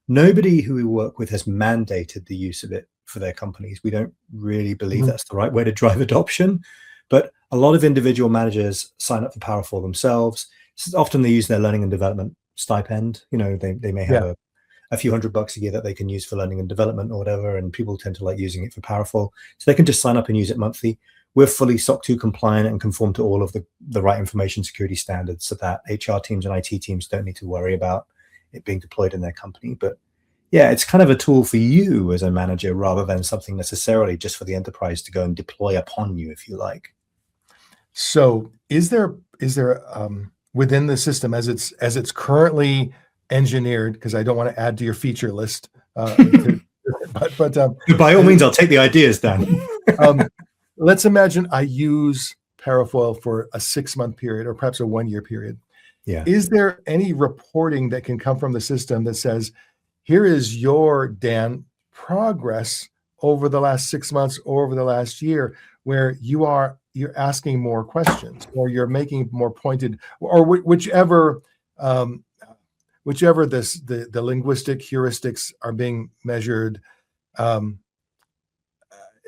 Nobody who we work with has mandated the use of it for their companies. We don't really believe that's the right way to drive adoption, but a lot of individual managers sign up for Parafoil themselves. Often they use their learning and development stipend. They may have a few $100 a year that they can use for learning and development or whatever, and people tend to like using it for Parafoil, so they can just sign up and use it monthly. We're fully SOC 2 compliant and conform to all of the right information security standards, so that HR teams and IT teams don't need to worry about it being deployed in their company. But yeah, it's kind of a tool for you as a manager rather than something necessarily just for the enterprise to go and deploy upon you, if you like. So is there within the system as it's currently engineered, because I don't want to add to your feature list, but by all means, I'll take the ideas, Dan. Let's imagine I use Parafoil for a 6-month period or perhaps a 1-year period. Yeah. Is there any reporting that can come from the system that says, here is your, Dan, progress over the last 6 months or over the last year, where you're asking more questions, or you're making more pointed, or whichever the linguistic heuristics are being measured.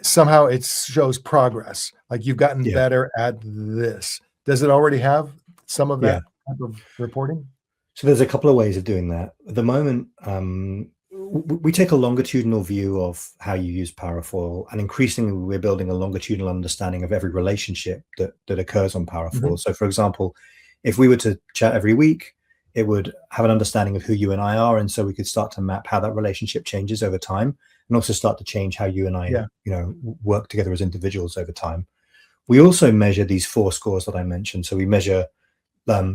Somehow it shows progress, like you've gotten Yeah. better at this. Does it already have some of Yeah. that type of reporting? So there's a couple of ways of doing that. At the moment, we take a longitudinal view of how you use Parafoil, and increasingly we're building a longitudinal understanding of every relationship that occurs on Parafoil. So, for example, if we were to chat every week, it would have an understanding of who you and I are, and so we could start to map how that relationship changes over time, and also start to change how you and I, work together as individuals over time. We also measure these 4 scores that I mentioned. So we measure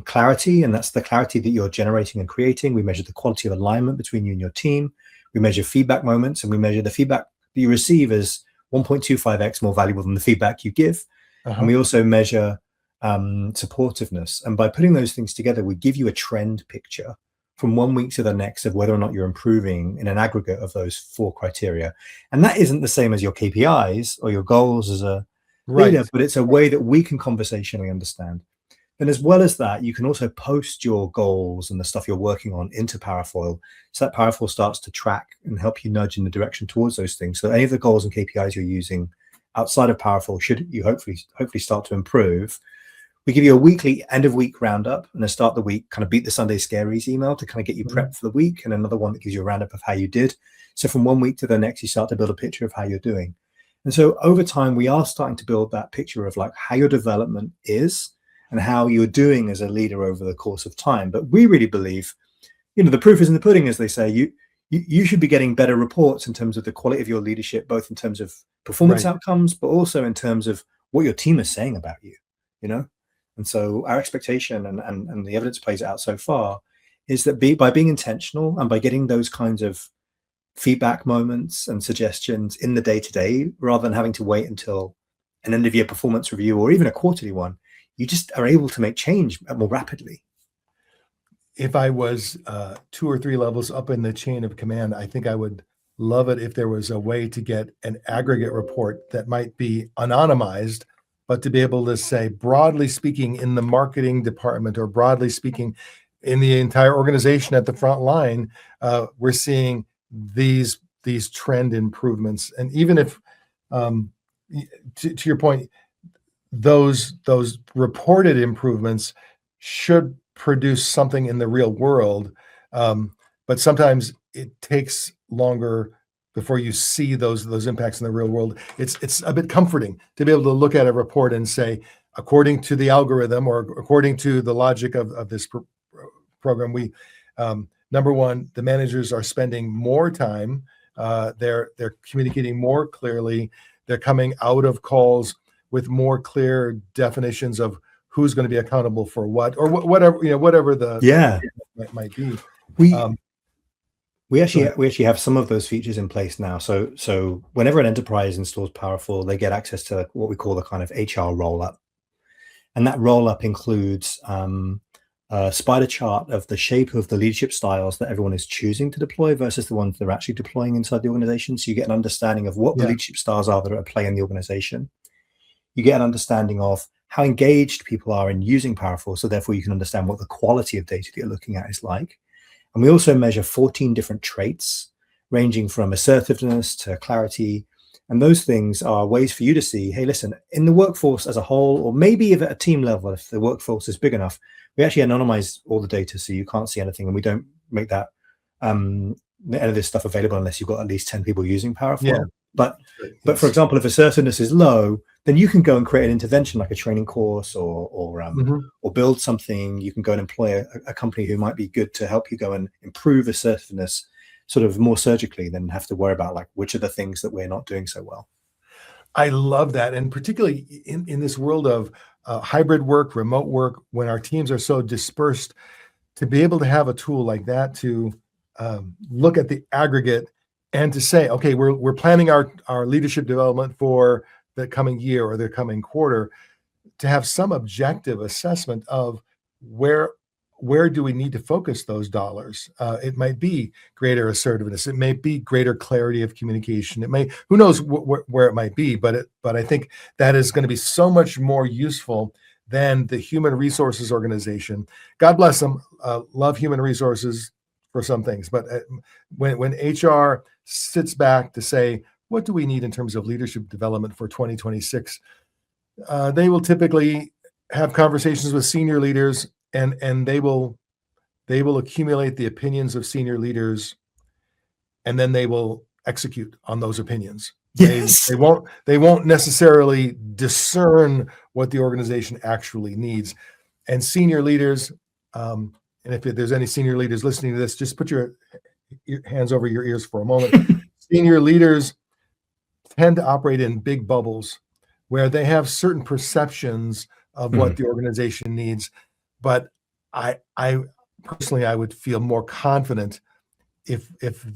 clarity, and that's the clarity that you're generating and creating. We measure the quality of alignment between you and your team. We measure feedback moments, and we measure the feedback that you receive as 1.25x more valuable than the feedback you give. And we also measure supportiveness. And by putting those things together, we give you a trend picture from one week to the next of whether or not you're improving in an aggregate of those 4 criteria. And that isn't the same as your KPIs or your goals as a leader, but it's a way that we can conversationally understand. And as well as that, you can also post your goals and the stuff you're working on into Parafoil, so that Parafoil starts to track and help you nudge in the direction towards those things. So any of the goals and KPIs you're using outside of Parafoil, should you hopefully start to improve. We give you a weekly end of week roundup, and a start the week kind of beat the Sunday scaries email to kind of get you prepped for the week, and another one that gives you a roundup of how you did. So from one week to the next, you start to build a picture of how you're doing. And so over time, we are starting to build that picture of like how your development is and how you're doing as a leader over the course of time. But we really believe, the proof is in the pudding, as they say. You should be getting better reports in terms of the quality of your leadership, both in terms of performance outcomes, but also in terms of what your team is saying about you, And so our expectation, and the evidence plays out so far, is that by being intentional and by getting those kinds of feedback moments and suggestions in the day-to-day, rather than having to wait until an end of year performance review or even a quarterly one, you just are able to make change more rapidly. If I was 2 or 3 levels up in the chain of command, I think I would love it if there was a way to get an aggregate report that might be anonymized, but to be able to say, broadly speaking, in the marketing department, or broadly speaking, in the entire organization at the front line, we're seeing these trend improvements. And even if, to your point, those reported improvements should produce something in the real world, but sometimes it takes longer before you see those impacts in the real world. It's a bit comforting to be able to look at a report and say, according to the algorithm, or according to the logic of this program, we number one, the managers are spending more time, they're communicating more clearly, they're coming out of calls with more clear definitions of who's going to be accountable for what, or whatever the might be. We actually have some of those features in place now. So whenever an enterprise installs Parafoil, they get access to what we call the kind of HR roll-up, and that roll-up includes a spider chart of the shape of the leadership styles that everyone is choosing to deploy versus the ones they're actually deploying inside the organization. So you get an understanding of what the leadership styles are that are at play in the organization. You get an understanding of how engaged people are in using Parafoil, so therefore you can understand what the quality of data that you're looking at is like. And we also measure 14 different traits, ranging from assertiveness to clarity. And those things are ways for you to see, hey, listen, in the workforce as a whole, or maybe even at a team level, if the workforce is big enough, we actually anonymize all the data so you can't see anything. And we don't make that any of this stuff available unless you've got at least 10 people using Parafoil. But for example, if assertiveness is low, then you can go and create an intervention like a training course or build something. You can go and employ a company who might be good to help you go and improve assertiveness sort of more surgically than have to worry about like which are the things that we're not doing so well. I love that. And particularly in this world of hybrid work, remote work, when our teams are so dispersed, to be able to have a tool like that to look at the aggregate and to say, okay, we're planning our leadership development for the coming year or the coming quarter, to have some objective assessment of where do we need to focus those dollars? It might be greater assertiveness. It may be greater clarity of communication. It may, who knows where it might be, but I think that is going to be so much more useful than the human resources organization. God bless them. Love human resources for some things, but when HR sits back to say, what do we need in terms of leadership development for 2026? They will typically have conversations with senior leaders, and they will accumulate the opinions of senior leaders, and then they will execute on those opinions. Yes. They won't necessarily discern what the organization actually needs. And senior leaders, and if there's any senior leaders listening to this, just put your hands over your ears for a moment. Senior leaders tend to operate in big bubbles where they have certain perceptions of what the organization needs. But I personally, I would feel more confident if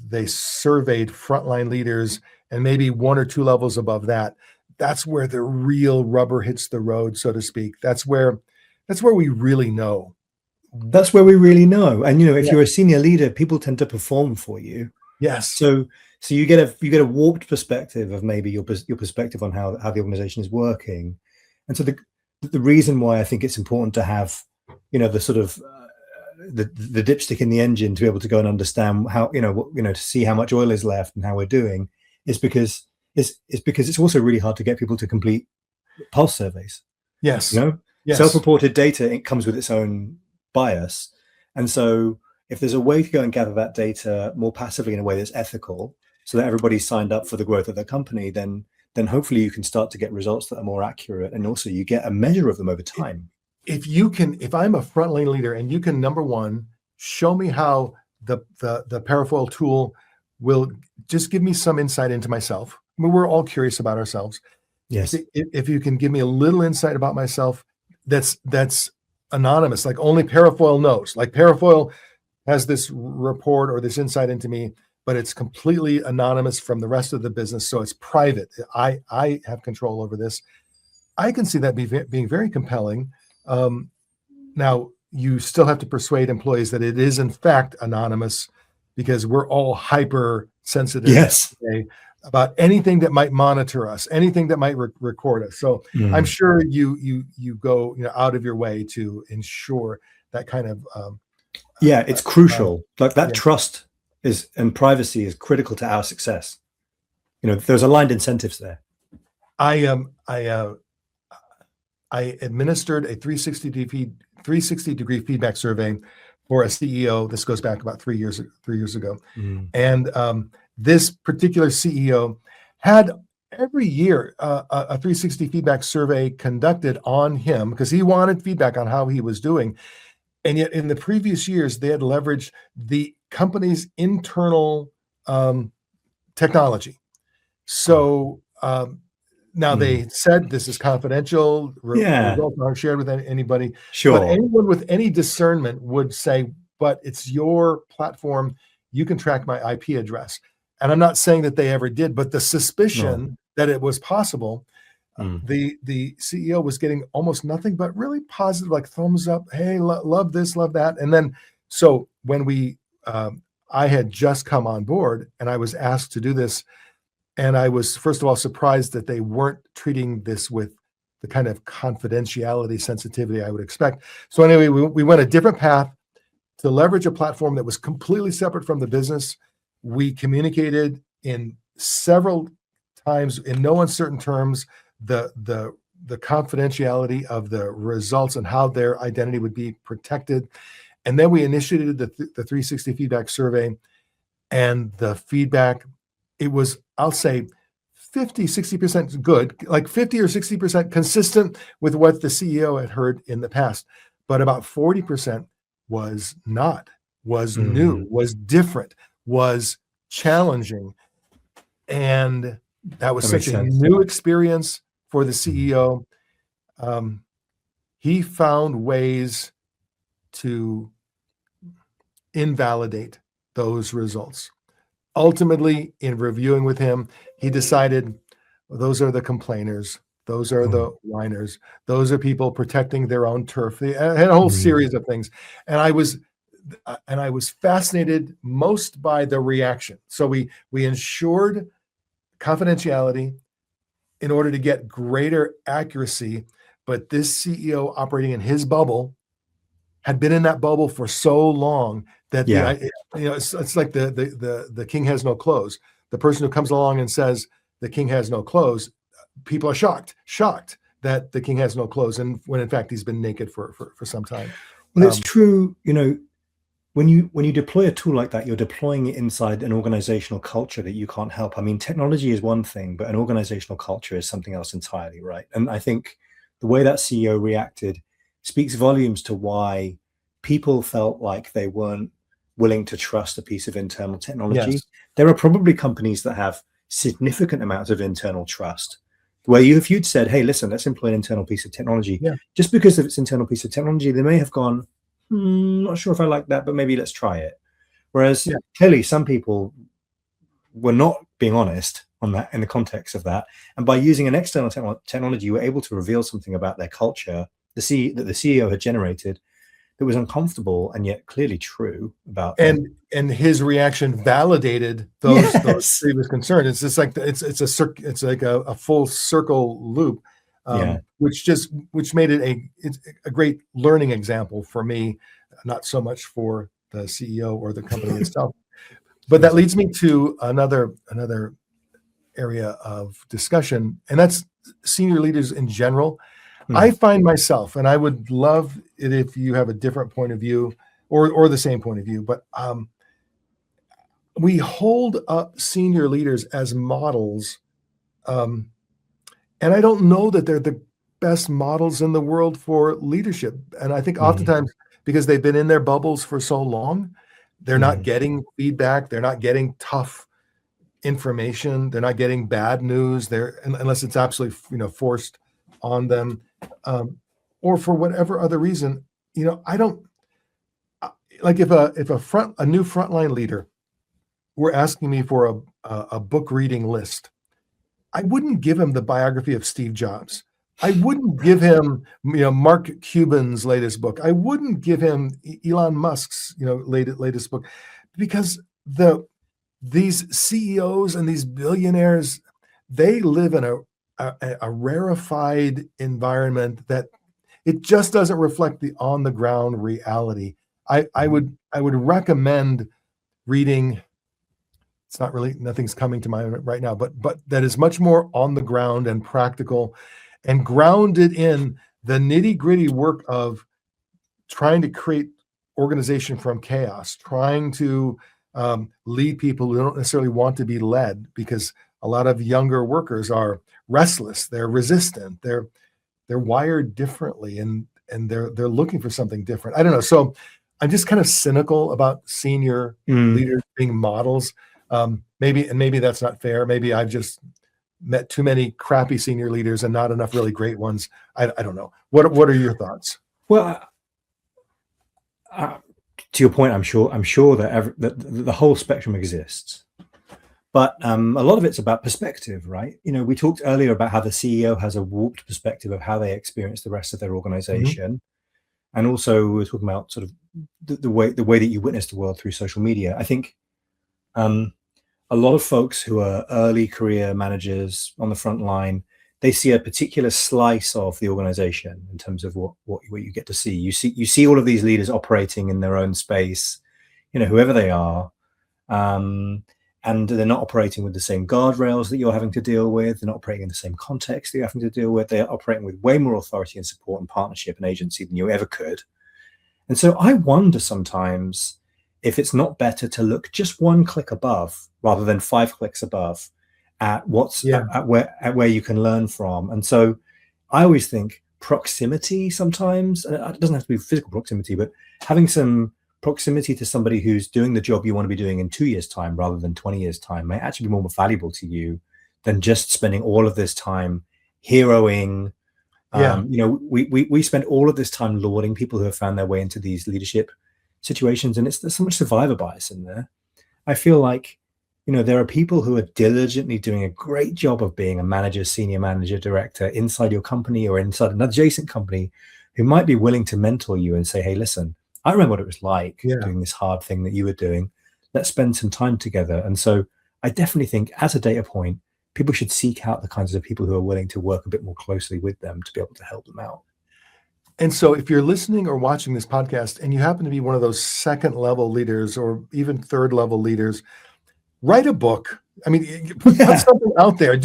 they surveyed frontline leaders and maybe one or two levels above that. That's where the real rubber hits the road, so to speak. That's where we really know. That's where we really know. And if you're a senior leader, people tend to perform for you. Yes. So you get a warped perspective of maybe your perspective on how the organization is working. And so the reason why I think it's important to have the sort of the dipstick in the engine to be able to go and understand how to see how much oil is left and how we're doing is because it's also really hard to get people to complete pulse surveys. Yes. Yes. Self-reported data, it comes with its own bias, and so if there's a way to go and gather that data more passively in a way that's ethical, so that everybody's signed up for the growth of their company, then hopefully you can start to get results that are more accurate, and also you get a measure of them over time. If I'm a frontline leader and you can, number one, show me how the Parafoil tool will just give me some insight into myself. I mean, we're all curious about ourselves. Yes. If you can give me a little insight about myself, that's anonymous, like only Parafoil knows. Like Parafoil has this report or this insight into me, but it's completely anonymous from the rest of the business. So it's private. I have control over this. I can see that being very compelling. Now, you still have to persuade employees that it is in fact anonymous, because we're all hyper sensitive today about anything that might monitor us, anything that might record us. So I'm sure you go out of your way to ensure that kind of it's crucial. Like that trust and privacy is critical to our success. There's aligned incentives there. I administered a 360-degree feedback survey for a CEO. This goes back about 3 years ago. And this particular CEO had every year a 360 feedback survey conducted on him because he wanted feedback on how he was doing. And yet in the previous years, they had leveraged the company's internal technology. So now they said this is confidential. Results aren't shared with anybody. Sure. But anyone with any discernment would say, but it's your platform. You can track my IP address. And I'm not saying that they ever did, but the suspicion that it was possible, the CEO was getting almost nothing but really positive, like thumbs up. Hey, love this, love that. And then, so when I had just come on board and I was asked to do this, and I was, first of all, surprised that they weren't treating this with the kind of confidentiality sensitivity I would expect. So anyway, we went a different path to leverage a platform that was completely separate from the business. We communicated in several times in no uncertain terms the confidentiality of the results and how their identity would be protected. And then we initiated the 360 feedback survey, and the feedback, it was, I'll say 50-60% good, like 50 or 60% consistent with what the CEO had heard in the past, but about 40% was not, was new, was different, was challenging. And that was such a new experience for the CEO. He found ways to invalidate those results. Ultimately, in reviewing with him, he decided those are the complainers. Those are the whiners. Those are people protecting their own turf. They had a whole series of things. And I was fascinated most by the reaction. So we ensured confidentiality in order to get greater accuracy. But this CEO operating in his bubble had been in that bubble for so long that it's like the king has no clothes. The person who comes along and says the king has no clothes, people are shocked that the king has no clothes, and when in fact he's been naked for some time. Well, it's true. When you deploy a tool like that, you're deploying it inside an organizational culture that you can't help. I mean, technology is one thing, but an organizational culture is something else entirely, right? And I think the way that CEO reacted speaks volumes to why people felt like they weren't willing to trust a piece of internal technology. Yes. There are probably companies that have significant amounts of internal trust, where if you'd said, hey, listen, let's employ an internal piece of technology, just because of its internal piece of technology, they may have gone, not sure if I like that, but maybe let's try it. Whereas clearly some people were not being honest on that in the context of that. And by using an external technology, you were able to reveal something about their culture, that the CEO had generated, that was uncomfortable and yet clearly true about and his reaction validated those previous concerns. It's just like it's like a full circle loop, which made it a great learning example for me, not so much for the CEO or the company itself. But that leads me to another area of discussion, and that's senior leaders in general. I find myself, and I would love it if you have a different point of view or the same point of view, but we hold up senior leaders as models, and I don't know that they're the best models in the world for leadership. And I think oftentimes because they've been in their bubbles for so long, they're not getting feedback, they're not getting tough information, they're not getting bad news there unless it's absolutely forced on them, or for whatever other reason. I don't like if a new frontline leader were asking me for a book reading list, I wouldn't give him the biography of Steve Jobs. I wouldn't give him Mark Cuban's latest book. I wouldn't give him Elon Musk's latest book, because these CEOs and these billionaires, they live in a rarefied environment that it just doesn't reflect the on the ground reality. I would recommend reading. It's not really, nothing's coming to mind right now, but that is much more on the ground and practical and grounded in the nitty gritty work of trying to create organization from chaos, trying to lead people who don't necessarily want to be led, because a lot of younger workers are restless, they're resistant, they're wired differently, and they're looking for something different. I don't know. So I'm just kind of cynical about senior leaders being models. Maybe that's not fair. Maybe I've just met too many crappy senior leaders and not enough really great ones. I don't know. What are your thoughts? Well, to your point, I'm sure that the whole spectrum exists, but a lot of it's about perspective, right? We talked earlier about how the CEO has a warped perspective of how they experience the rest of their organization, and also we're talking about sort of the way that you witness the world through social media. I think a lot of folks who are early career managers on the front line, they see a particular slice of the organization in terms of what you get to see. You see all of these leaders operating in their own space, whoever they are, and they're not operating with the same guardrails that you're having to deal with. They're not operating in the same context that you're having to deal with. They're operating with way more authority and support and partnership and agency than you ever could. And so I wonder sometimes if it's not better to look just one click above rather than 5 clicks above at at where you can learn from. And so I always think proximity sometimes, and it doesn't have to be physical proximity, but having some proximity to somebody who's doing the job you want to be doing in 2 years' time rather than 20 years' time may actually be more valuable to you than just spending all of this time heroing. We spend all of this time lauding people who have found their way into these leadership situations, and there's so much survivor bias in there. I feel like there are people who are diligently doing a great job of being a manager, senior manager, director inside your company or inside an adjacent company who might be willing to mentor you and say, hey, listen, I remember what it was like doing this hard thing that you were doing. Let's spend some time together. And so I definitely think as a data point, people should seek out the kinds of people who are willing to work a bit more closely with them to be able to help them out. And so if you're listening or watching this podcast and you happen to be one of those second level leaders or even third level leaders, write a book. I mean, put something out there.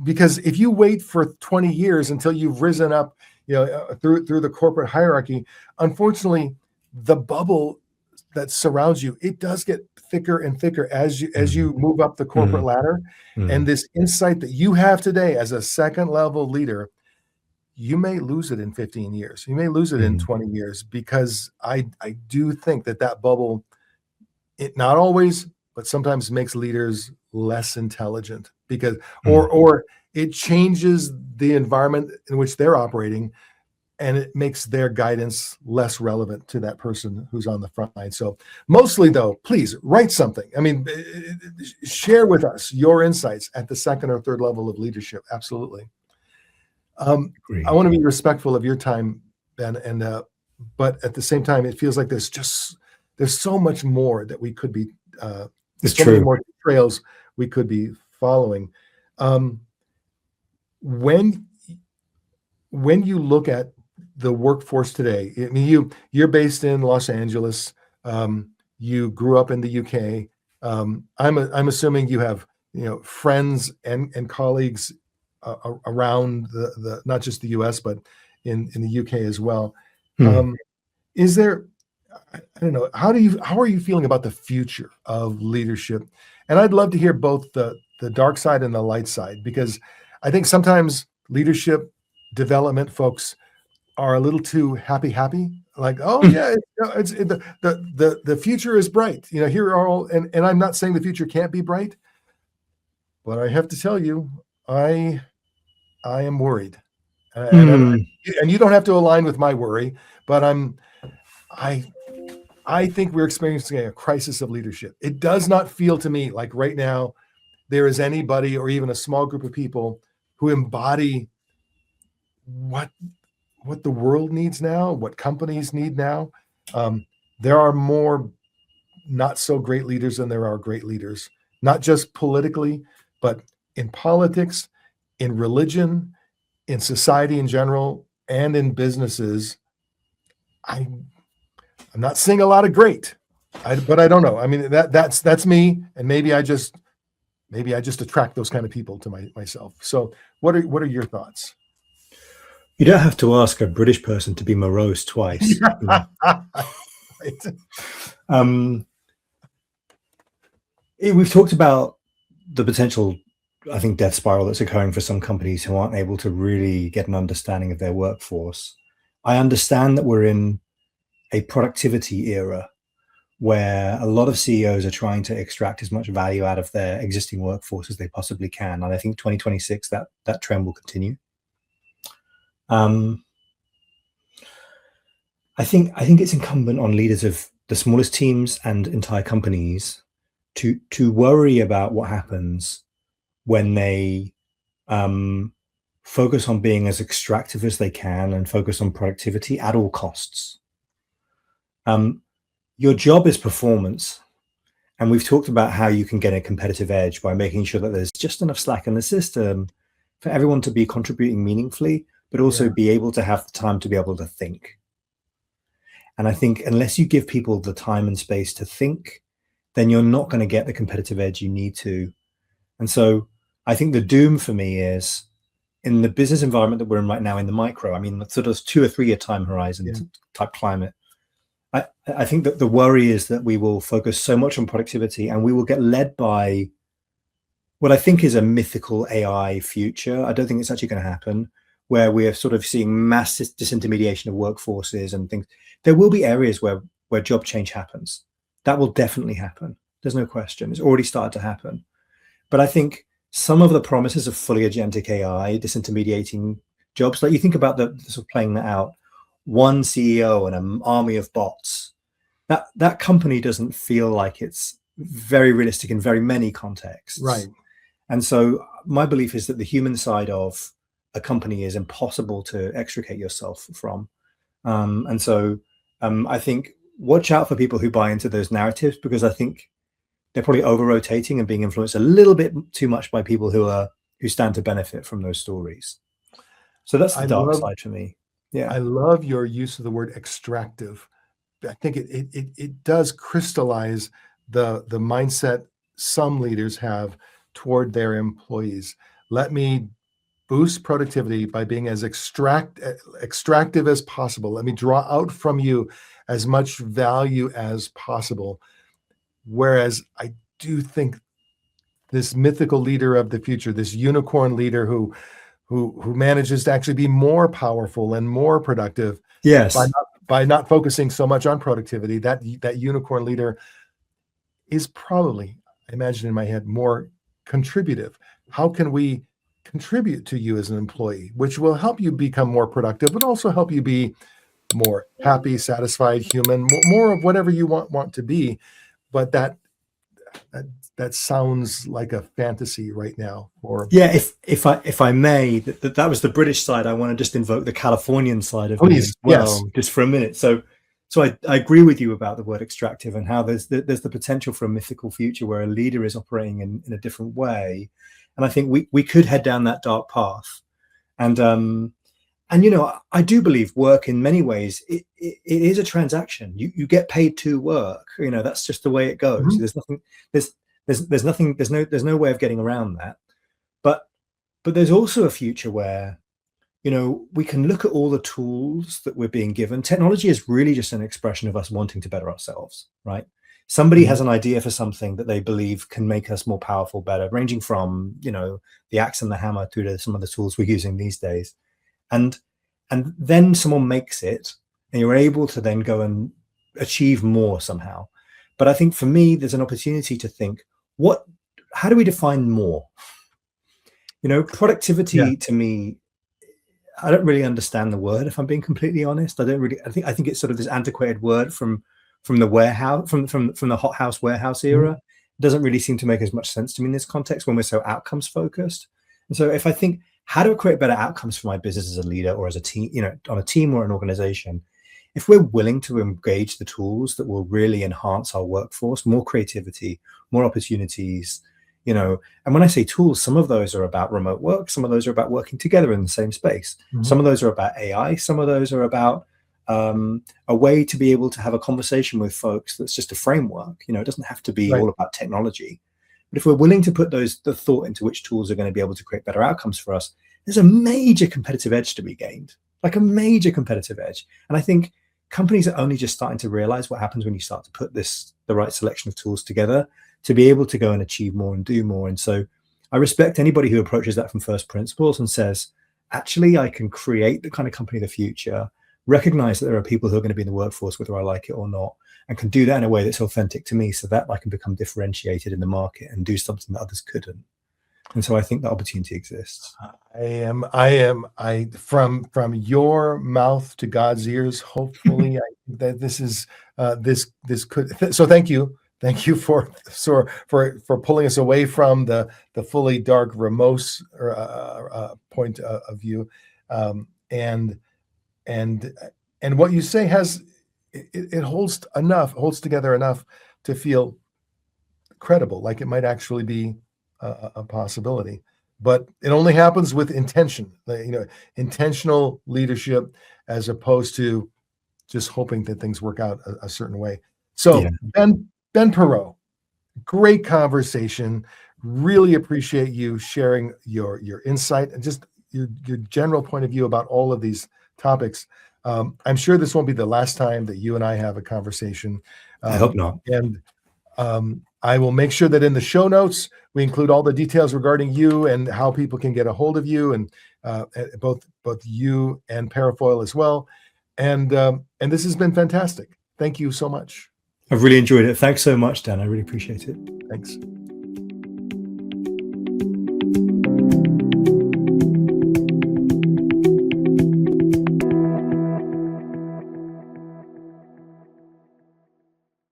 Because if you wait for 20 years until you've risen up, through the corporate hierarchy, unfortunately, the bubble that surrounds you, it does get thicker and thicker as you move up the corporate ladder. And this insight that you have today as a second level leader, you may lose it in 15 years. You may lose it in 20 years, because I do think that bubble, it not always, but sometimes makes leaders less intelligent, because or it changes the environment in which they're operating, and it makes their guidance less relevant to that person who's on the front line. So mostly, though, please write something. I mean, share with us your insights at the second or third level of leadership. Absolutely. I want to be respectful of your time, Ben, but at the same time, it feels like there's so much more that we could be. Many more trails we could be following. When you look at the workforce today, I mean, you're based in Los Angeles. You grew up in the UK. I'm assuming you have friends and colleagues around the not just the US but in the UK as well. Is there? I don't know. How are you feeling about the future of leadership? And I'd love to hear both the dark side and the light side, because I think sometimes leadership development folks are a little too happy, like, oh yeah, the future is bright. Here are all, and I'm not saying the future can't be bright, but I have to tell you, I am worried, and you don't have to align with my worry, but I think we're experiencing a crisis of leadership. It does not feel to me like right now there is anybody or even a small group of people who embody what the world needs now, what companies need now. There are more not so great leaders than there are great leaders, not just politically, but in politics, in religion, in society in general, and in businesses. I'm not seeing a lot of great, but I don't know. I mean, that's me, and maybe I just attract those kind of people to myself. So, what are your thoughts? You don't have to ask a British person to be morose twice. We've talked about the potential, I think, death spiral that's occurring for some companies who aren't able to really get an understanding of their workforce. I understand that we're in a productivity era where a lot of CEOs are trying to extract as much value out of their existing workforce as they possibly can. And I think 2026, that trend will continue. I think it's incumbent on leaders of the smallest teams and entire companies to worry about what happens when they focus on being as extractive as they can and focus on productivity at all costs. Your job is performance. And we've talked about how you can get a competitive edge by making sure that there's just enough slack in the system for everyone to be contributing meaningfully, but also be able to have the time to be able to think. And I think unless you give people the time and space to think, then you're not going to get the competitive edge you need to. And so I think the doom for me is in the business environment that we're in right now, in the micro, I mean, sort of 2 or 3 year time horizon type climate. I think that the worry is that we will focus so much on productivity and we will get led by what I think is a mythical AI future. I don't think it's actually going to happen, where we are sort of seeing massive disintermediation of workforces and things. There will be areas where job change happens. That will definitely happen. There's no question. It's already started to happen. But I think some of the promises of fully agentic AI disintermediating jobs, like you think about the sort of playing that out, one CEO and an army of bots, that company doesn't feel like it's very realistic in very many contexts. Right. And so my belief is that the human side of a company is impossible to extricate yourself from. And so I think watch out for people who buy into those narratives, because I think they're probably over-rotating and being influenced a little bit too much by people who stand to benefit from those stories. So that's the dark side for me. Yeah. I love your use of the word extractive. I think it does crystallize the mindset some leaders have toward their employees. Let me boost productivity by being as extractive as possible. Let me draw out from you as much value as possible. Whereas I do think this mythical leader of the future, this unicorn leader who manages to actually be more powerful and more productive, Yes, by not focusing so much on productivity, that unicorn leader is probably, I imagine in my head, more contributive. How can we contribute to you as an employee, which will help you become more productive, but also help you be more happy, satisfied, human, more of whatever you want to be. But that sounds like a fantasy right now. Yeah, if I may, that was the British side. I want to just invoke the Californian side of me as well, just for a minute. So I agree with you about the word extractive and how there's the potential for a mythical future where a leader is operating in a different way, and I think we could head down that dark path. And I do believe work in many ways it is a transaction. You get paid to work. That's just the way it goes. Mm-hmm. There's no way of getting around that. But there's also a future where we can look at all the tools that we're being given. Technology is really just an expression of us wanting to better ourselves, right? Somebody has an idea for something that they believe can make us more powerful, better, ranging from the axe and the hammer through to some of the tools we're using these days. And then someone makes it, and you're able to then go and achieve more somehow. But I think for me, there's an opportunity to think, how do we define more? Productivity to me, I don't really understand the word, if I'm being completely honest. I think it's sort of this antiquated word from the warehouse, from the hothouse warehouse era. It doesn't really seem to make as much sense to me in this context when we're so outcomes focused. And so if I think, how do I create better outcomes for my business as a leader or as a team, on a team or an organization? If we're willing to engage the tools that will really enhance our workforce, more creativity, more opportunities, and when I say tools, some of those are about remote work, some of those are about working together in the same space. Some of those are about AI, some of those are about a way to be able to have a conversation with folks that's just a framework. It doesn't have to be all about technology. But if we're willing to put the thought into which tools are going to be able to create better outcomes for us, there's a major competitive edge to be gained, like a major competitive edge. And I think companies are only just starting to realize what happens when you start to put the right selection of tools together to be able to go and achieve more and do more. And so I respect anybody who approaches that from first principles and says, actually, I can create the kind of company of the future, recognize that there are people who are going to be in the workforce, whether I like it or not, and can do that in a way that's authentic to me so that I can become differentiated in the market and do something that others couldn't. And so I think that opportunity exists. From your mouth to God's ears, hopefully, that this is this could. So thank you for pulling us away from the fully dark Ramos point of view, and what you say has it holds together enough to feel credible, like it might actually be a possibility. But it only happens with intention, intentional leadership, as opposed to just hoping that things work out a certain way. So Ben Perreau, great conversation. Really appreciate you sharing your insight and just your general point of view about all of these topics. I'm sure this won't be the last time that you and I have a conversation. I hope not. And I will make sure that in the show notes, we include all the details regarding you and how people can get a hold of you, and both you and Parafoil as well. And this has been fantastic. Thank you so much. I've really enjoyed it. Thanks so much, Dan. I really appreciate it. Thanks.